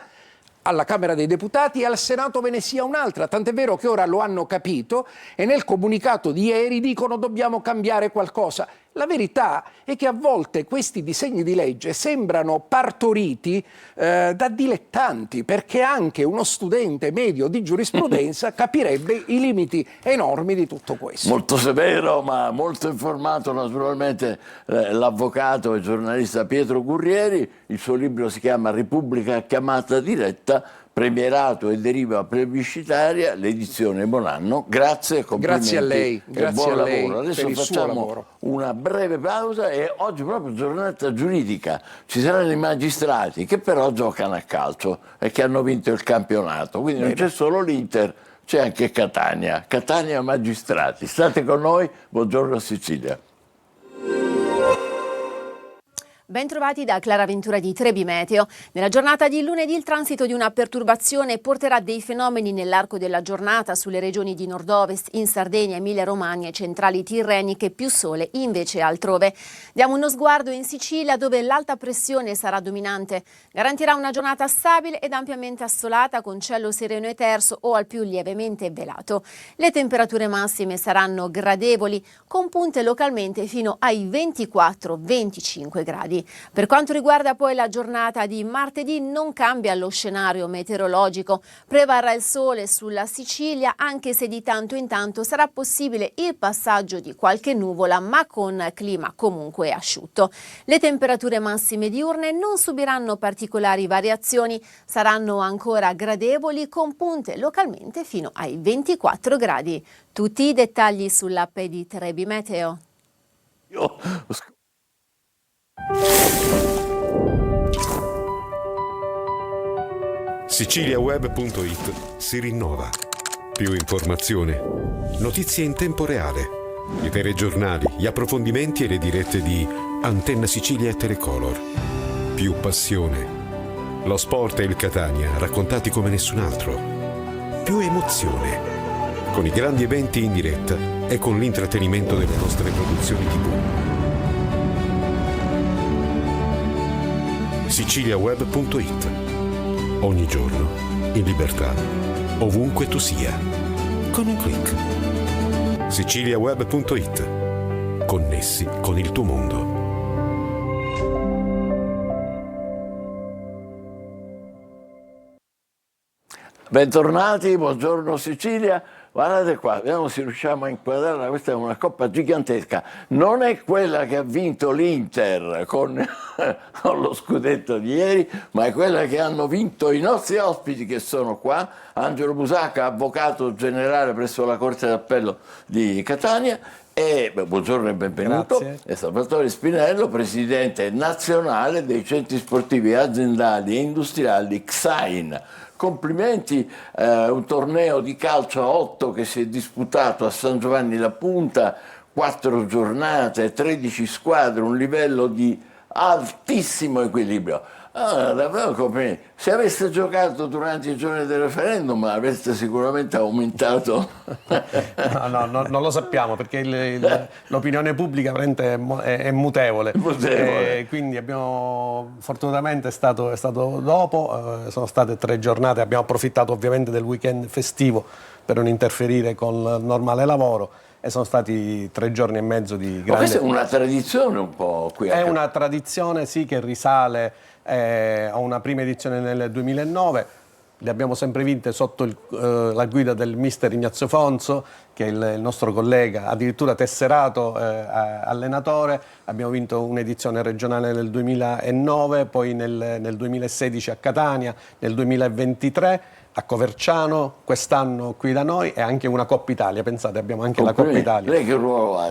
alla Camera dei Deputati, e al Senato ve ne sia un'altra, tant'è vero che ora lo hanno capito e nel comunicato di ieri dicono dobbiamo cambiare qualcosa. La verità è che a volte questi disegni di legge sembrano partoriti da dilettanti, perché anche uno studente medio di giurisprudenza capirebbe i limiti enormi di tutto questo. Molto severo, ma molto informato naturalmente l'avvocato e giornalista Pietro Gurrieri. Il suo libro si chiama Repubblica a chiamata diretta, premierato e deriva plebiscitaria, l'edizione Bonanno. Grazie, complimenti. Grazie a lei, grazie a lei lavoro. Adesso per il suo facciamo lavoro. Una breve pausa e oggi proprio giornata giuridica. Ci saranno i magistrati che però giocano a calcio e che hanno vinto il campionato. Quindi non c'è solo l'Inter, c'è anche Catania. Catania magistrati. State con noi, buongiorno Sicilia. Bentrovati da Clara Ventura di Trebi Meteo. Nella giornata di lunedì il transito di una perturbazione porterà dei fenomeni nell'arco della giornata sulle regioni di nord-ovest, in Sardegna, Emilia-Romagna e centrali tirreniche, più sole invece altrove. Diamo uno sguardo in Sicilia, dove l'alta pressione sarà dominante. Garantirà una giornata stabile ed ampiamente assolata, con cielo sereno e terso o al più lievemente velato. Le temperature massime saranno gradevoli, con punte localmente fino ai 24-25 gradi. Per quanto riguarda poi la giornata di martedì, non cambia lo scenario meteorologico. Prevarrà il sole sulla Sicilia, anche se di tanto in tanto sarà possibile il passaggio di qualche nuvola, ma con clima comunque asciutto. Le temperature massime diurne non subiranno particolari variazioni, saranno ancora gradevoli, con punte localmente fino ai 24 gradi. Tutti i dettagli sull'app di Trebi Meteo. Siciliaweb.it si rinnova. Più informazione, notizie in tempo reale, i telegiornali, gli approfondimenti e le dirette di Antenna Sicilia e Telecolor. Più passione, lo sport e il Catania raccontati come nessun altro. Più emozione, con i grandi eventi in diretta e con l'intrattenimento delle nostre produzioni TV. Siciliaweb.it. Ogni giorno, in libertà, ovunque tu sia, con un click. Siciliaweb.it. Connessi con il tuo mondo. Bentornati, buongiorno Sicilia. Guardate qua, vediamo se riusciamo a inquadrarla. Questa è una coppa gigantesca. Non è quella che ha vinto l'Inter con lo scudetto di ieri, ma è quella che hanno vinto i nostri ospiti che sono qua. Angelo Busacca, avvocato generale presso la Corte d'Appello di Catania. E buongiorno e benvenuto. Grazie. E Salvatore Spinello, presidente nazionale dei centri sportivi aziendali e industriali XAIN. Complimenti, un torneo di calcio a 8 che si è disputato a San Giovanni La Punta, 4 giornate, 13 squadre, un livello di altissimo equilibrio. Davvero complimenti. Se aveste giocato durante i giorni del referendum avreste sicuramente aumentato. No, non lo sappiamo perché l'opinione pubblica è mutevole. Quindi fortunatamente è stato dopo, sono state 3 giornate, abbiamo approfittato ovviamente del weekend festivo per non interferire con il normale lavoro. E sono stati 3 giorni e mezzo di grande... Ma questa è una tradizione un po' qui. È una tradizione, sì, che risale a una prima edizione nel 2009. Le abbiamo sempre vinte sotto la guida del mister Ignazio Fonso, che è il nostro collega, addirittura tesserato allenatore. Abbiamo vinto un'edizione regionale nel 2009, poi nel 2016 a Catania, nel 2023 a Coverciano, quest'anno qui da noi, e anche una Coppa Italia. Pensate, abbiamo anche la Coppa Italia. Lei che ruolo ha?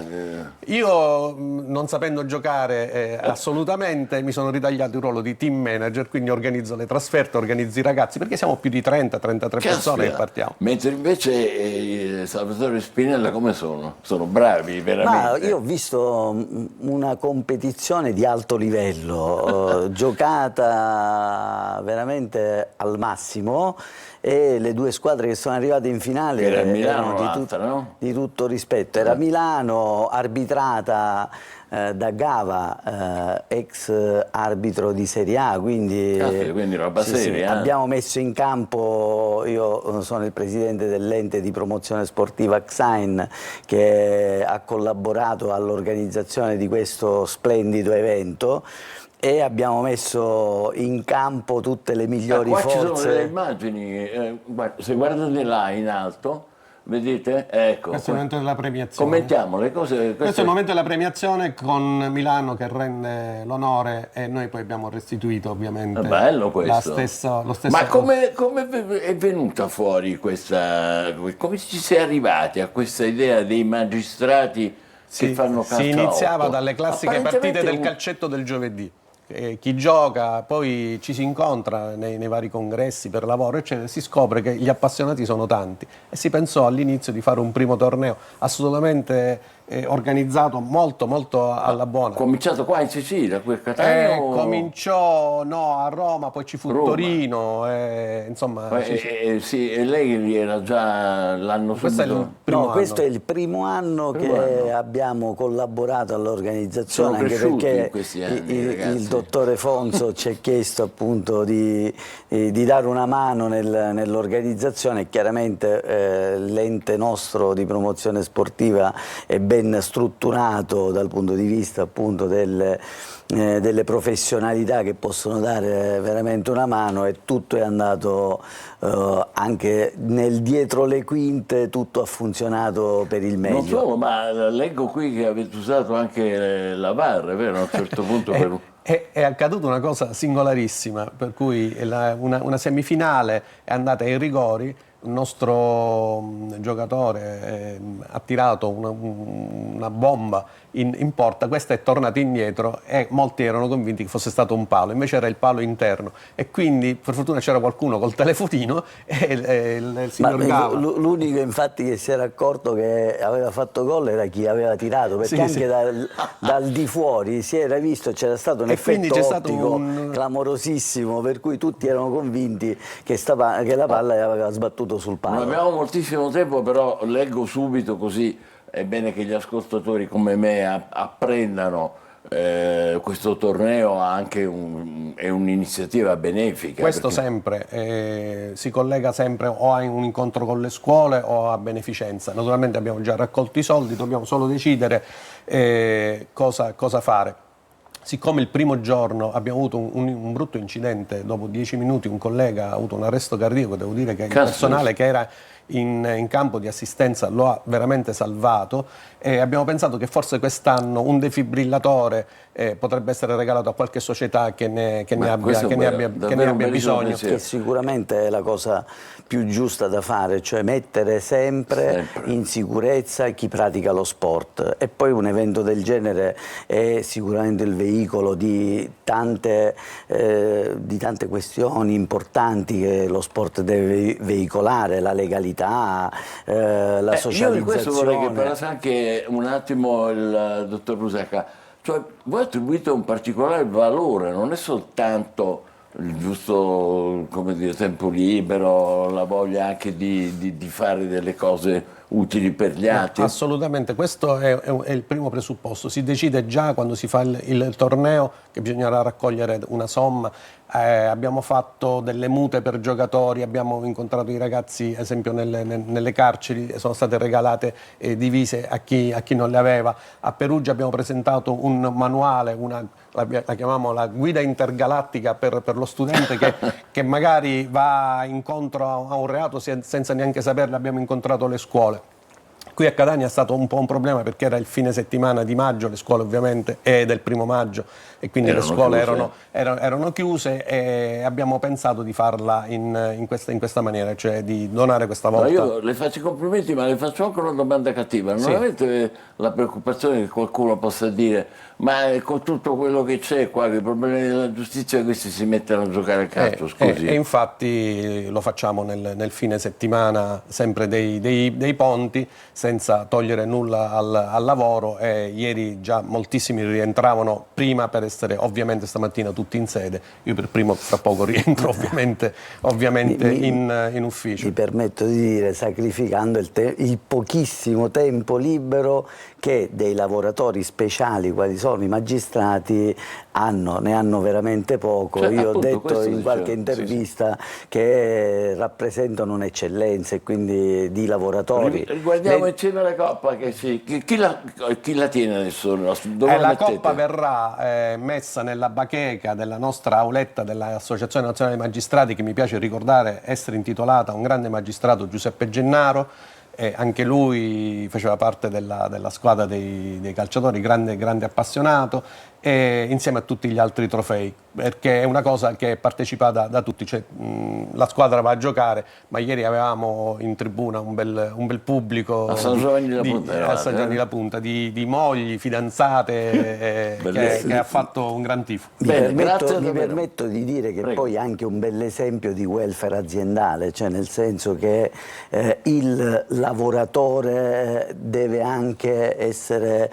Io, non sapendo giocare assolutamente, mi sono ritagliato il ruolo di team manager, quindi organizzo le trasferte, organizzo i ragazzi, perché siamo più di 30-33 persone che partiamo. Mentre invece Salvatore Spinella come sono? Sono bravi veramente? Ma io ho visto una competizione di alto livello, giocata veramente al massimo, e le 2 squadre che sono arrivate in finale erano di tutto rispetto. Era Milano, arbitrata da Gava, ex arbitro di Serie A, quindi roba seria. Abbiamo messo in campo, io sono il presidente dell'ente di promozione sportiva XAIN, che ha collaborato all'organizzazione di questo splendido evento, e abbiamo messo in campo tutte le migliori qua forze. Ci sono delle immagini, se guardate là in alto, vedete? Ecco. Questo è il momento della premiazione. Commentiamo le cose. Questo è il momento della premiazione con Milano che rende l'onore, e noi poi abbiamo restituito ovviamente. È bello questo. Lo stesso. Ma come è venuta fuori questa? Come ci si è arrivati a questa idea dei magistrati che fanno calcio? Si iniziava 8? dalle classiche partite del calcetto del giovedì. Chi gioca poi ci si incontra nei vari congressi per lavoro, eccetera, si scopre che gli appassionati sono tanti, e si pensò all'inizio di fare un primo torneo assolutamente organizzato molto alla buona. Cominciato qua in Sicilia, qui a Catania? Cominciò a Roma, poi ci fu Torino, insomma. E lei era già l'anno subito? Questo è il primo anno che abbiamo collaborato all'organizzazione, anche perché il dottore Fonso ci ha chiesto appunto di dare una mano nell'organizzazione. Chiaramente l'ente nostro di promozione sportiva è ben strutturato dal punto di vista appunto delle professionalità che possono dare veramente una mano, e tutto è andato anche nel dietro le quinte, tutto ha funzionato per il meglio. Non solo, ma leggo qui che avete usato anche la VAR, è vero? A un certo punto È accaduta una cosa singolarissima, per cui una semifinale è andata ai rigori. Il nostro giocatore ha tirato una bomba in porta, questa è tornata indietro, e molti erano convinti che fosse stato un palo, invece era il palo interno, e quindi per fortuna c'era qualcuno col telefonino, e il signor Gava. L'unico infatti che si era accorto che aveva fatto gol era chi aveva tirato, perché anche dal di fuori si era visto, c'era stato un effetto ottico clamorosissimo, per cui tutti erano convinti che la palla aveva sbattuto sul palo. Non abbiamo moltissimo tempo, però leggo subito, così è bene che gli ascoltatori come me apprendano. Questo torneo è un'iniziativa benefica. Questo sempre si collega sempre o a un incontro con le scuole o a beneficenza. Naturalmente abbiamo già raccolto i soldi, dobbiamo solo decidere cosa fare. siccome il primo giorno abbiamo avuto un brutto incidente, dopo 10 minuti un collega ha avuto un arresto cardiaco, devo dire che il personale che era in campo di assistenza lo ha veramente salvato, e abbiamo pensato che forse quest'anno un defibrillatore potrebbe essere regalato a qualche società che ne abbia bisogno. Che sicuramente è la cosa più giusta da fare, cioè mettere sempre in sicurezza chi pratica lo sport, e poi un evento del genere è sicuramente il veicolo di tante questioni importanti che lo sport deve veicolare, la legalità, la socializzazione. Io di questo vorrei che parlasse anche un attimo il dottor Busacca. Cioè, voi attribuite un particolare valore, non è soltanto il giusto, come dire, tempo libero, la voglia anche di fare delle cose utili per gli altri. Assolutamente, questo è il primo presupposto. Si decide già quando si fa il torneo che bisognerà raccogliere una somma. Abbiamo fatto delle mute per giocatori, abbiamo incontrato i ragazzi, ad esempio nelle carceri, sono state regalate divise a chi non le aveva. A Perugia abbiamo presentato un manuale, la chiamiamo la guida intergalattica per lo studente che magari va incontro a un reato senza neanche saperlo. Abbiamo incontrato le scuole. Qui a Catania è stato un po' un problema perché era il fine settimana di maggio, le scuole ovviamente è del 1° maggio e quindi le scuole erano chiuse, e abbiamo pensato di farla in questa maniera, cioè di donare questa volta. No, io le faccio i complimenti, ma le faccio anche una domanda cattiva. Non avete la preoccupazione che qualcuno possa dire: ma con tutto quello che c'è qua, i problemi della giustizia, questi si mettono a giocare a calcio, scusi? E infatti lo facciamo nel fine settimana, sempre dei ponti, senza togliere nulla al lavoro, e ieri già moltissimi rientravano prima per essere ovviamente stamattina tutti in sede. Io per primo fra poco rientro ovviamente in ufficio. Mi permetto di dire, sacrificando il pochissimo tempo libero che dei lavoratori speciali quali sono i magistrati ne hanno veramente poco. Io ho detto in qualche intervista che rappresentano un'eccellenza, e quindi di lavoratori. Guardiamo insieme la Coppa, chi la tiene adesso? La Coppa verrà messa nella bacheca della nostra auletta dell'Associazione Nazionale dei Magistrati, che mi piace ricordare essere intitolata a un grande magistrato, Giuseppe Gennaro. Anche lui faceva parte della squadra dei calciatori, grande appassionato, e insieme a tutti gli altri trofei, perché è una cosa che è partecipata da tutti, cioè, la squadra va a giocare, ma ieri avevamo in tribuna un bel pubblico a San Giovanni la Punta, di mogli, fidanzate, che ha fatto un gran tifo. Mi permetto di dire che poi anche un bel esempio di welfare aziendale, cioè nel senso che il lavoratore deve anche essere...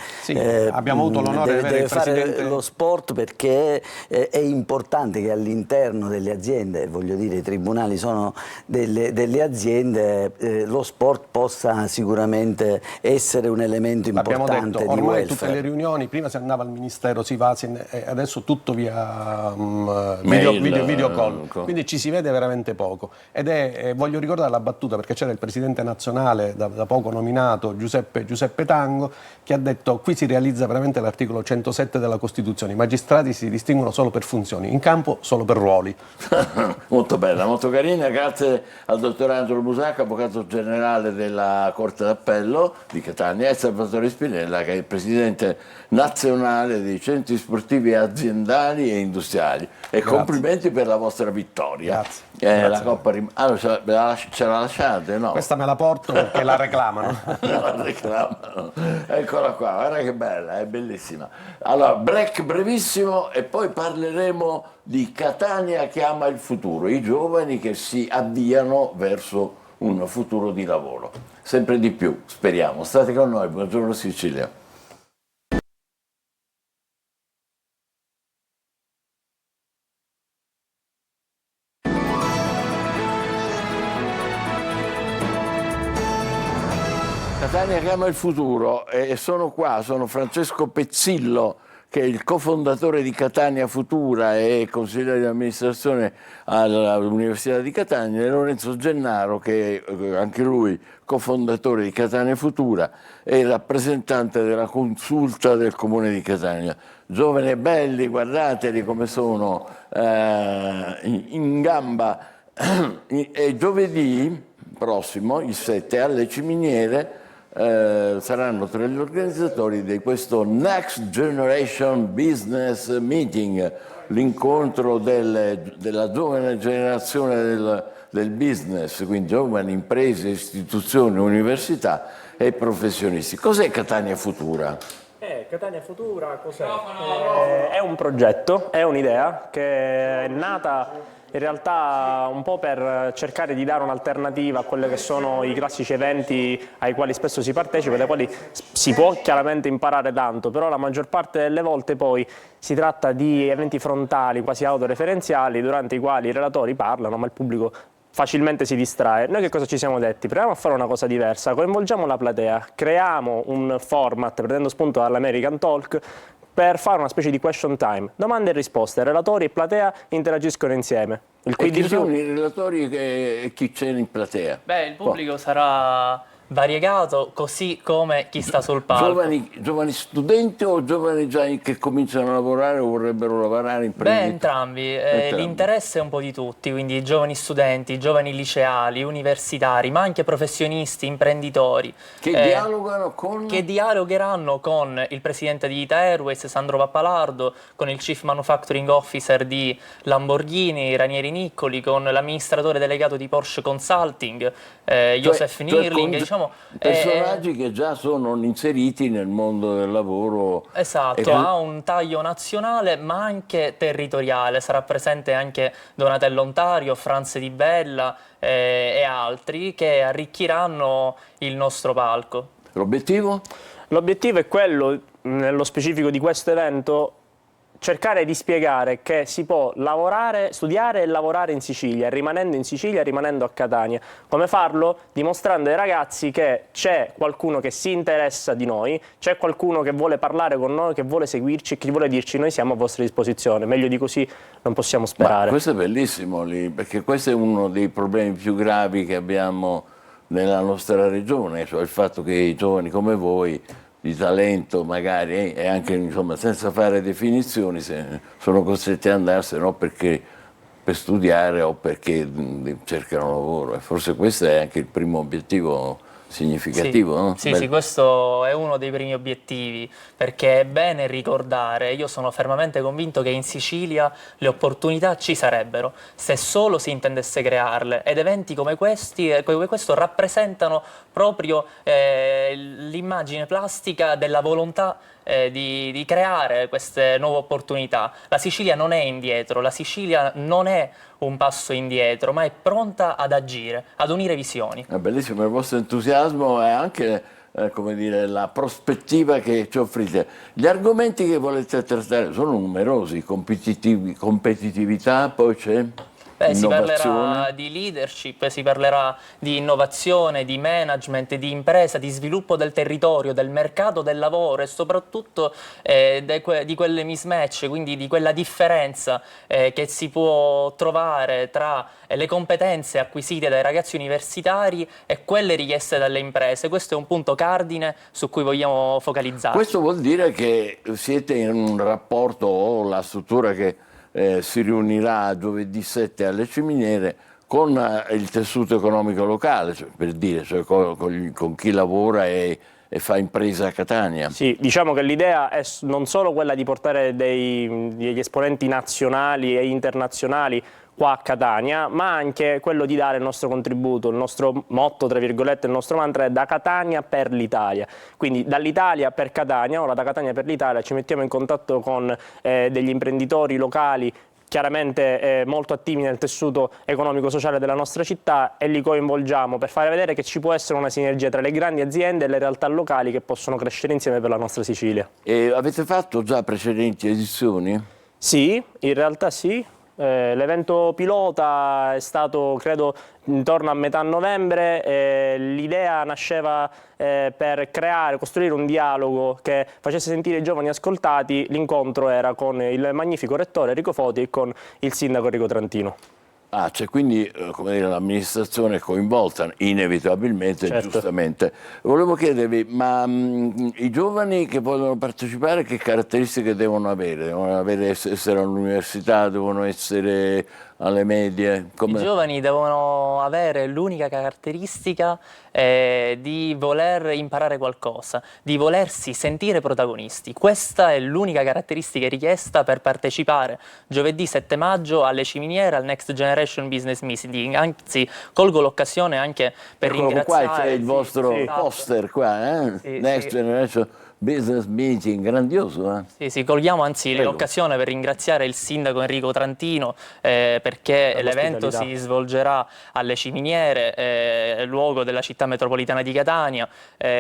abbiamo avuto l'onore di avere il presidente... lo sport, perché è importante che all'interno delle aziende, voglio dire, i tribunali sono delle aziende, lo sport possa sicuramente essere un elemento importante. Abbiamo detto, di ormai welfare. tutte le riunioni, prima si andava al ministero, si va, adesso tutto via video call, quindi ci si vede veramente poco. Voglio ricordare la battuta, perché c'era il presidente nazionale da poco nominato, Giuseppe Tango, che ha detto: qui si realizza veramente l'articolo 107 della Costituzione, i magistrati si distinguono solo per funzioni, in campo solo per ruoli. Molto bella, molto carina. Grazie al dottor Angelo Busacca, avvocato generale della Corte d'Appello di Catania, e Salvatore Spinella, che è il presidente nazionale dei centri sportivi aziendali e industriali. E complimenti per la vostra vittoria. Grazie. La Coppa ce la lasciate? No. Questa me la porto perché la reclamano. La reclamano. Eccola qua, guarda che bella, è bellissima. Allora, break brevissimo e poi parleremo di Catania che ama il futuro, i giovani che si avviano verso un futuro di lavoro. Sempre di più, speriamo. State con noi, buongiorno Sicilia. Catania che ama il futuro, e sono qua, sono Francesco Pezzillo, che è il cofondatore di Catania Futura e consigliere di amministrazione all'Università di Catania, e Lorenzo Gennaro, che è anche lui cofondatore di Catania Futura e rappresentante della consulta del Comune di Catania. Giovani e belli, guardateli come sono in gamba. E giovedì prossimo, il 7, alle Ciminiere, saranno tra gli organizzatori di questo Next Generation Business Meeting, l'incontro della giovane generazione del business, quindi giovani imprese, istituzioni, università e professionisti. Cos'è Catania Futura? Catania Futura cos'è? È un progetto, è un'idea che è nata in realtà un po' per cercare di dare un'alternativa a quelli che sono i classici eventi ai quali spesso si partecipa, dai quali si può chiaramente imparare tanto, però la maggior parte delle volte poi si tratta di eventi frontali, quasi autoreferenziali, durante i quali i relatori parlano, ma il pubblico facilmente si distrae. Noi che cosa ci siamo detti? Proviamo a fare una cosa diversa, coinvolgiamo la platea, creiamo un format prendendo spunto dall'American Talk per fare una specie di question time, domande e risposte, relatori e platea interagiscono insieme. E chi sono i relatori e chi c'è in platea? Beh, il pubblico sarà variegato, così come chi sta sul palco. Giovani studenti o giovani già che cominciano a lavorare o vorrebbero lavorare in Beh, entrambi. L'interesse è un po' di tutti, quindi giovani studenti, giovani liceali, universitari, ma anche professionisti, imprenditori. Che dialogheranno con il presidente di Ita Airways, Sandro Pappalardo, con il Chief Manufacturing Officer di Lamborghini, Ranieri Niccoli, con l'amministratore delegato di Porsche Consulting, Joseph Nierling, diciamo, personaggi che già sono inseriti nel mondo del lavoro. Esatto, ha un taglio nazionale ma anche territoriale, sarà presente anche Donatello Ontario, Franz Di Bella e altri che arricchiranno il nostro palco. L'obiettivo? L'obiettivo è quello, nello specifico di questo evento, cercare di spiegare che si può lavorare, studiare e lavorare in Sicilia, rimanendo in Sicilia, rimanendo a Catania. Come farlo? Dimostrando ai ragazzi che c'è qualcuno che si interessa di noi, c'è qualcuno che vuole parlare con noi, che vuole seguirci e che vuole dirci noi siamo a vostra disposizione. Meglio di così non possiamo sperare. Ma questo è bellissimo, perché questo è uno dei problemi più gravi che abbiamo nella nostra regione, cioè il fatto che i giovani come voi di talento magari e anche insomma senza fare definizioni sono costretti ad andarsene o perché per studiare o perché cercano lavoro, e forse questo è anche il primo obiettivo significativo, sì, no? Sì, questo è uno dei primi obiettivi, perché è bene ricordare, io sono fermamente convinto che in Sicilia le opportunità ci sarebbero, se solo si intendesse crearle, ed eventi come questo rappresentano proprio l'immagine plastica della volontà di creare queste nuove opportunità. La Sicilia non è indietro, la Sicilia non è un passo indietro, ma è pronta ad agire, ad unire visioni. È bellissimo il vostro entusiasmo e anche come dire, la prospettiva che ci offrite. Gli argomenti che volete trattare sono numerosi: competitività, poi c'è si parlerà di leadership, si parlerà di innovazione, di management, di impresa, di sviluppo del territorio, del mercato del lavoro e soprattutto di quelle mismatch, quindi di quella differenza che si può trovare tra le competenze acquisite dai ragazzi universitari e quelle richieste dalle imprese. Questo è un punto cardine su cui vogliamo focalizzarci. Questo vuol dire che siete in un rapporto, o la struttura che si riunirà giovedì 7 alle Ciminiere, con il tessuto economico locale, cioè, per dire, cioè con chi lavora e fa impresa a Catania. Sì, diciamo che l'idea è non solo quella di portare degli esponenti nazionali e internazionali qua a Catania, ma anche quello di dare il nostro contributo. Il nostro motto, tra virgolette, il nostro mantra è da Catania per l'Italia. Quindi dall'Italia per Catania, ora da Catania per l'Italia, ci mettiamo in contatto con degli imprenditori locali chiaramente molto attivi nel tessuto economico-sociale della nostra città, e li coinvolgiamo per fare vedere che ci può essere una sinergia tra le grandi aziende e le realtà locali che possono crescere insieme per la nostra Sicilia. E avete fatto già precedenti edizioni? Sì, in realtà sì. L'evento pilota è stato, credo, intorno a metà novembre. L'idea nasceva per costruire un dialogo che facesse sentire i giovani ascoltati. L'incontro era con il magnifico rettore Enrico Foti e con il sindaco Enrico Trantino. Ah, c'è quindi come dire, l'amministrazione coinvolta inevitabilmente, Certo. Giustamente. Volevo chiedervi, ma i giovani che vogliono partecipare che caratteristiche devono avere? Devono essere all'università, devono essere alle medie? I giovani devono avere l'unica caratteristica di voler imparare qualcosa, di volersi sentire protagonisti. Questa è l'unica caratteristica richiesta per partecipare giovedì 7 maggio alle Ciminiere al Next Generation Business Meeting. Anzi, colgo l'occasione anche per ringraziare... Qua c'è il vostro poster qua, Next Generation Business Meeting, grandioso. Sì, cogliamo anzi l'occasione per ringraziare il sindaco Enrico Trantino perché l'evento si svolgerà alle Ciminiere, luogo della città metropolitana di Catania,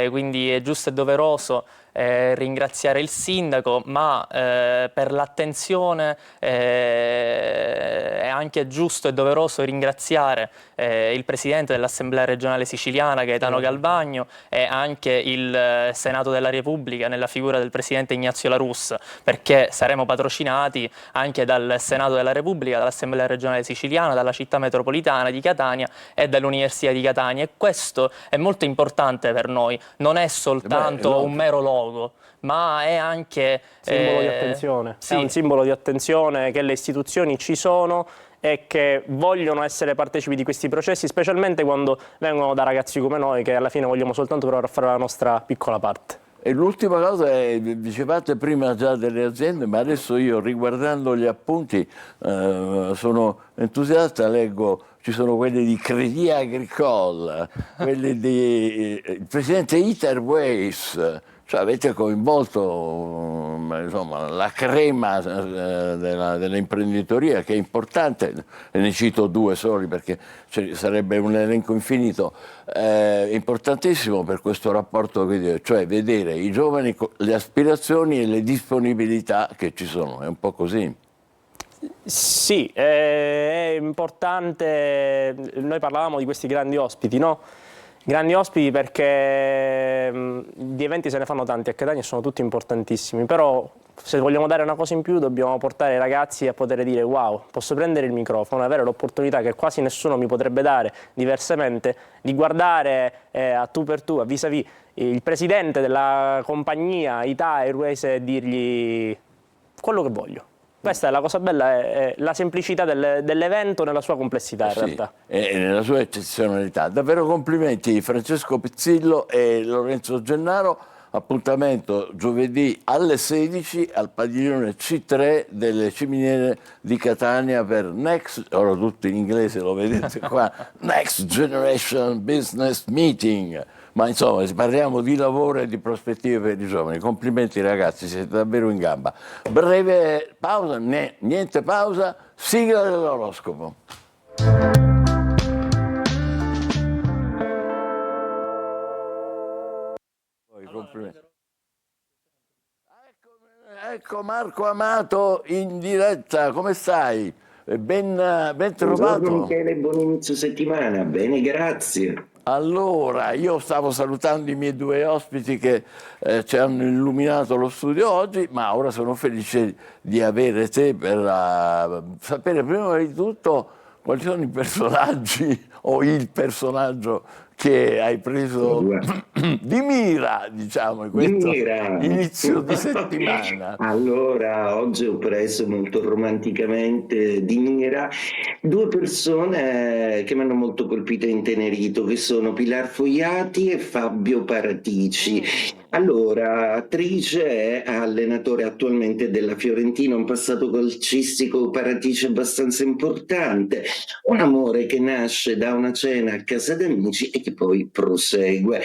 quindi è giusto e doveroso ringraziare il sindaco, ma per l'attenzione è anche giusto e doveroso ringraziare il presidente dell'Assemblea regionale siciliana Gaetano Galvagno e anche il Senato della Repubblica nella figura del presidente Ignazio La Russa, perché saremo patrocinati anche dal Senato della Repubblica, dall'Assemblea regionale siciliana, dalla città metropolitana di Catania e dall'Università di Catania, e questo è molto importante per noi, non è soltanto un mero logo, ma è anche simbolo di attenzione. Sì. È un simbolo di attenzione che le istituzioni ci sono e che vogliono essere partecipi di questi processi, specialmente quando vengono da ragazzi come noi che alla fine vogliamo soltanto provare a fare la nostra piccola parte. E l'ultima cosa è, dicevate prima già delle aziende, ma adesso io riguardando gli appunti sono entusiasta, leggo, ci sono quelli di Crédit Agricole, quelli di il presidente Interways, cioè avete coinvolto insomma, la crema dell'imprenditoria, che è importante, e ne cito due soli perché sarebbe un elenco infinito, importantissimo per questo rapporto, cioè vedere i giovani, le aspirazioni e le disponibilità che ci sono, è un po' così. Sì, è importante, noi parlavamo di questi grandi ospiti, no? Grandi ospiti perché di eventi se ne fanno tanti a Catania e sono tutti importantissimi, però se vogliamo dare una cosa in più dobbiamo portare i ragazzi a poter dire wow, posso prendere il microfono, avere l'opportunità che quasi nessuno mi potrebbe dare diversamente, di guardare a tu per tu, a vis-à-vis il presidente della compagnia Ita Airways e dirgli quello che voglio. Questa è la cosa bella, è la semplicità dell'evento nella sua complessità in realtà. E nella sua eccezionalità. Davvero complimenti Francesco Pizzillo e Lorenzo Gennaro. Appuntamento giovedì alle 16 al padiglione C3 delle Ciminiere di Catania per Next, ora tutto in inglese lo vedete qua, Next Generation Business Meeting. Ma insomma parliamo di lavoro e di prospettive per i giovani. Complimenti ragazzi, siete davvero in gamba. Breve pausa, niente pausa, sigla dell'oroscopo. Complimenti. Ecco Marco Amato in diretta, come stai? Ben trovato. Buongiorno Michele, buon inizio settimana, bene, grazie. Allora, io stavo salutando i miei due ospiti che ci hanno illuminato lo studio oggi, ma ora sono felice di avere te per sapere prima di tutto quali sono i personaggi o il personaggio che hai preso di mira, diciamo, in questo inizio di settimana. Allora, oggi ho preso molto romanticamente di mira due persone che mi hanno molto colpito e intenerito, che sono Pilar Fogliati e Fabio Paratici. Allora, attrice, è allenatore attualmente della Fiorentina, un passato calcistico Paratici abbastanza importante, un amore che nasce da una cena a casa d'amici e che poi prosegue.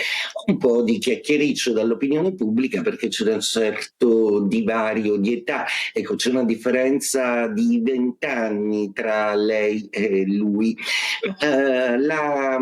Un po' di chiacchiericcio dall'opinione pubblica perché c'è un certo divario di età, ecco, c'è una differenza di 20 anni tra lei e lui. La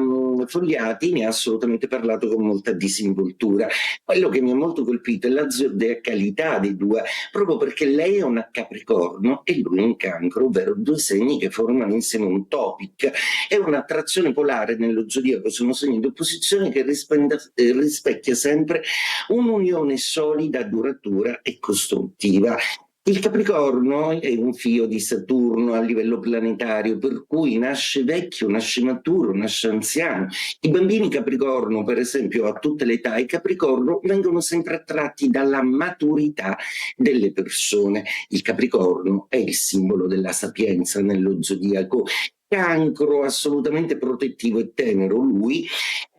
Fogliati ne ha assolutamente parlato con molta disinvoltura. Quello che mi ha molto colpito è la zodiacalità dei due, proprio perché lei è una Capricorno e lui un Cancro, ovvero due segni che formano insieme un topic. È un'attrazione polare nello zodiaco, sono segni di opposizione che rispecchia sempre un'unione solida, duratura e costruttiva. Il Capricorno è un figlio di Saturno a livello planetario, per cui nasce vecchio, nasce maturo, nasce anziano. I bambini Capricorno, per esempio, a tutte le età, i Capricorno vengono sempre attratti dalla maturità delle persone. Il Capricorno è il simbolo della sapienza nello zodiaco. Cancro assolutamente protettivo e tenero, lui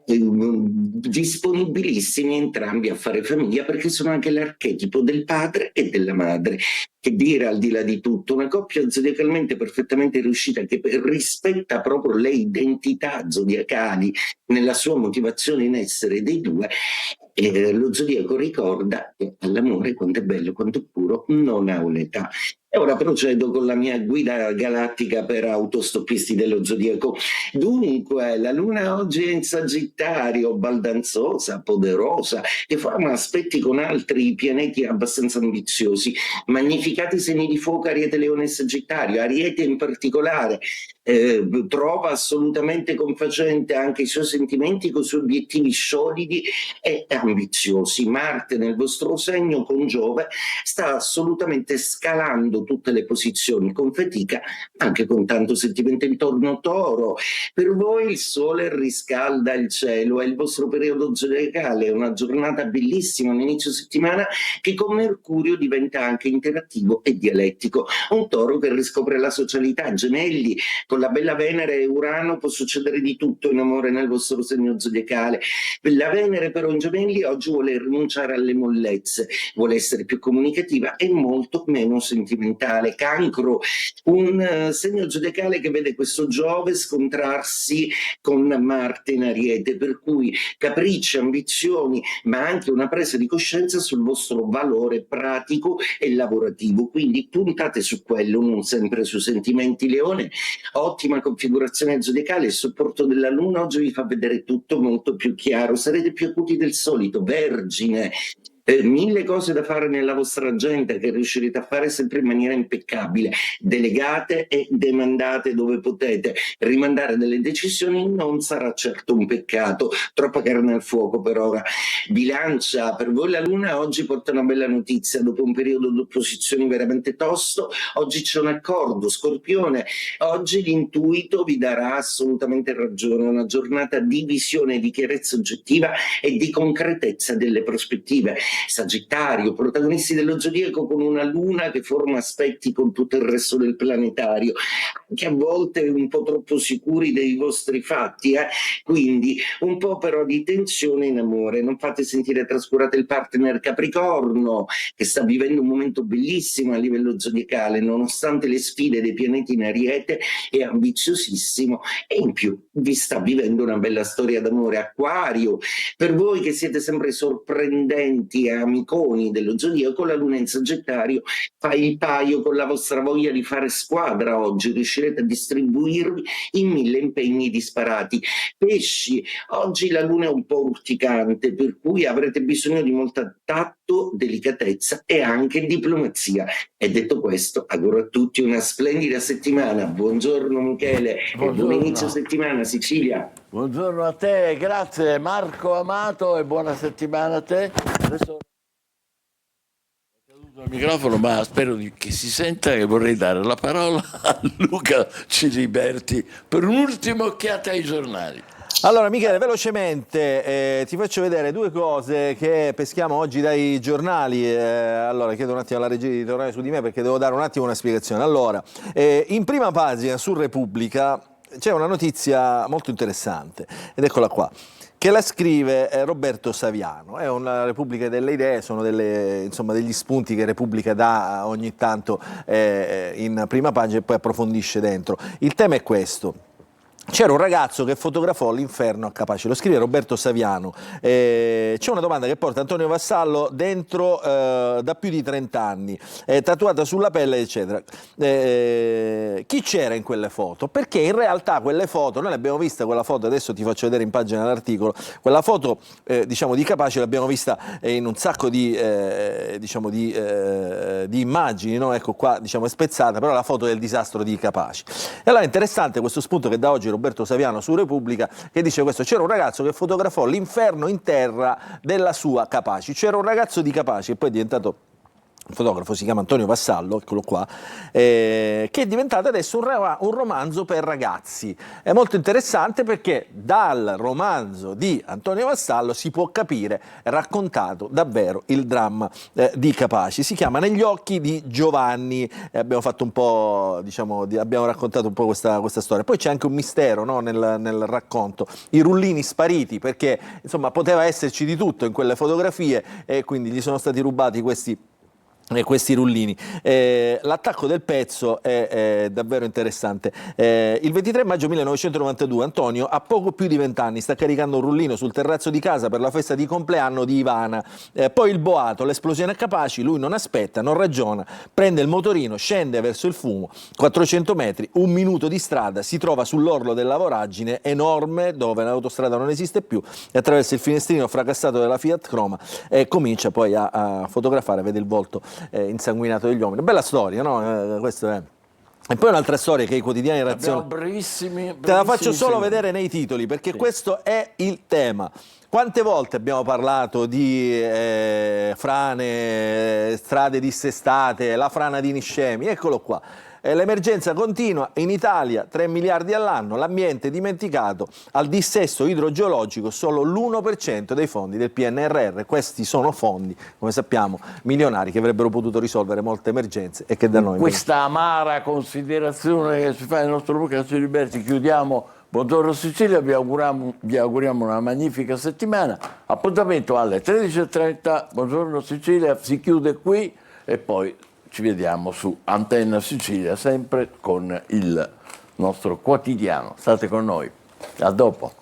disponibilissimi entrambi a fare famiglia, perché sono anche l'archetipo del padre e della madre. Che dire, al di là di tutto, una coppia zodiacalmente perfettamente riuscita che rispetta proprio le identità zodiacali nella sua motivazione in essere dei due. Lo zodiaco ricorda che all'amore, quanto è bello, quanto è puro, non ha un'età. E ora procedo con la mia guida galattica per autostoppisti dello zodiaco. Dunque, la luna oggi è in Sagittario, baldanzosa, poderosa, che forma aspetti con altri pianeti abbastanza ambiziosi, magnificati segni di fuoco, Ariete, Leone e Sagittario. Ariete in particolare trova assolutamente confacente anche i suoi sentimenti con i suoi obiettivi solidi e ambiziosi. Marte nel vostro segno con Giove sta assolutamente scalando tutte le posizioni con fatica, anche con tanto sentimento intorno. Toro, per voi il sole riscalda il cielo, è il vostro periodo zodiacale, è una giornata bellissima, un inizio settimana che con Mercurio diventa anche interattivo e dialettico. Un Toro che riscopre la socialità. Gemelli, con la bella Venere e Urano può succedere di tutto in amore nel vostro segno zodiacale. La Venere però in Gemelli oggi vuole rinunciare alle mollezze, vuole essere più comunicativa e molto meno sentimentale. Cancro, un segno zodiacale che vede questo Giove scontrarsi con Marte in Ariete, per cui capricci, ambizioni, ma anche una presa di coscienza sul vostro valore pratico e lavorativo, quindi puntate su quello, non sempre sui sentimenti. Leone, ottima configurazione zodiacale, il supporto della Luna oggi vi fa vedere tutto molto più chiaro, sarete più acuti del solito. Vergine, mille cose da fare nella vostra agenda che riuscirete a fare sempre in maniera impeccabile. Delegate e demandate dove potete. Rimandare delle decisioni non sarà certo un peccato, troppa carne al fuoco per ora. Bilancia, per voi la Luna oggi porta una bella notizia, dopo un periodo di opposizioni veramente tosto, oggi c'è un accordo. Scorpione, oggi l'intuito vi darà assolutamente ragione, una giornata di visione, di chiarezza oggettiva e di concretezza delle prospettive. Sagittario, protagonisti dello zodiaco con una luna che forma aspetti con tutto il resto del planetario, anche a volte un po' troppo sicuri dei vostri fatti, quindi un po' però di tensione in amore. Non fate sentire trascurate il partner Capricorno, che sta vivendo un momento bellissimo a livello zodiacale, nonostante le sfide dei pianeti in Ariete, è ambiziosissimo e in più vi sta vivendo una bella storia d'amore. Acquario, per voi che siete sempre sorprendenti e amiconi dello zodiaco, la Luna in Sagittario fa il paio con la vostra voglia di fare squadra oggi, riuscirete a distribuirvi in 1000 impegni disparati. Pesci, oggi la Luna è un po' urticante, per cui avrete bisogno di molta tatto, delicatezza e anche diplomazia. E detto questo, auguro a tutti una splendida settimana. Buongiorno Michele. Buongiorno. E buon inizio settimana Sicilia. Buongiorno a te, grazie Marco Amato e buona settimana a te. Adesso ho caduto il microfono, ma spero che si senta, e vorrei dare la parola a Luca Ciliberti per un'ultima occhiata ai giornali. Allora Michele, velocemente ti faccio vedere due cose che peschiamo oggi dai giornali. Allora chiedo un attimo alla regia di tornare su di me perché devo dare un attimo una spiegazione. Allora, in prima pagina su Repubblica c'è una notizia molto interessante ed eccola qua, che la scrive Roberto Saviano. È una Repubblica delle idee, sono degli spunti che Repubblica dà ogni tanto in prima pagina e poi approfondisce dentro. Il tema è questo: C'era un ragazzo che fotografò l'inferno a Capaci, lo scrive Roberto Saviano. C'è una domanda che porta Antonio Vassallo dentro da più di 30 anni, tatuata sulla pelle, eccetera. Chi c'era in quelle foto? Perché in realtà quelle foto, noi l'abbiamo vista quella foto, adesso ti faccio vedere in pagina l'articolo, quella foto diciamo di Capaci l'abbiamo vista in un sacco di immagini, no? Ecco qua, diciamo, è spezzata, però la foto del disastro di Capaci. E allora è interessante questo spunto che da oggi Roberto Saviano su Repubblica, che dice questo: c'era un ragazzo che fotografò l'inferno in terra della sua Capaci, c'era un ragazzo di Capaci e poi è diventato un fotografo, si chiama Antonio Vassallo, eccolo qua, che è diventato adesso un romanzo per ragazzi. È molto interessante perché dal romanzo di Antonio Vassallo si può capire raccontato davvero il dramma di Capaci. Si chiama Negli occhi di Giovanni, abbiamo fatto un po', diciamo, abbiamo raccontato un po' questa storia. Poi c'è anche un mistero, no, nel racconto, i rullini spariti, perché insomma poteva esserci di tutto in quelle fotografie e quindi gli sono stati rubati questi rullini. L'attacco del pezzo è davvero interessante. Il 23 maggio 1992 Antonio ha poco più di 20 anni, sta caricando un rullino sul terrazzo di casa per la festa di compleanno di Ivana. Poi il boato, l'esplosione a Capaci, lui non aspetta, non ragiona, prende il motorino, scende verso il fumo, 400 metri, un minuto di strada, si trova sull'orlo della voragine enorme dove l'autostrada non esiste più e attraverso il finestrino fracassato della Fiat Croma comincia poi a fotografare, vede il volto insanguinato degli uomini. Bella storia, no? Questo è. E poi un'altra storia che i quotidiani reazione. Brevissimi. Te la faccio solo vedere nei titoli perché questo è il tema. Quante volte abbiamo parlato di frane, strade dissestate, la frana di Niscemi? Eccolo qua. L'emergenza continua, in Italia 3 miliardi all'anno, l'ambiente dimenticato, al dissesto idrogeologico solo l'1% dei fondi del PNRR. Questi sono fondi, come sappiamo, milionari che avrebbero potuto risolvere molte emergenze e che da noi... Questa amara considerazione che si fa nel nostro Luca Ciliberti, chiudiamo. Buongiorno Sicilia, vi auguriamo una magnifica settimana. Appuntamento alle 13:30, Buongiorno Sicilia si chiude qui e poi ci vediamo su Antenna Sicilia, sempre con il nostro quotidiano. State con noi. A dopo.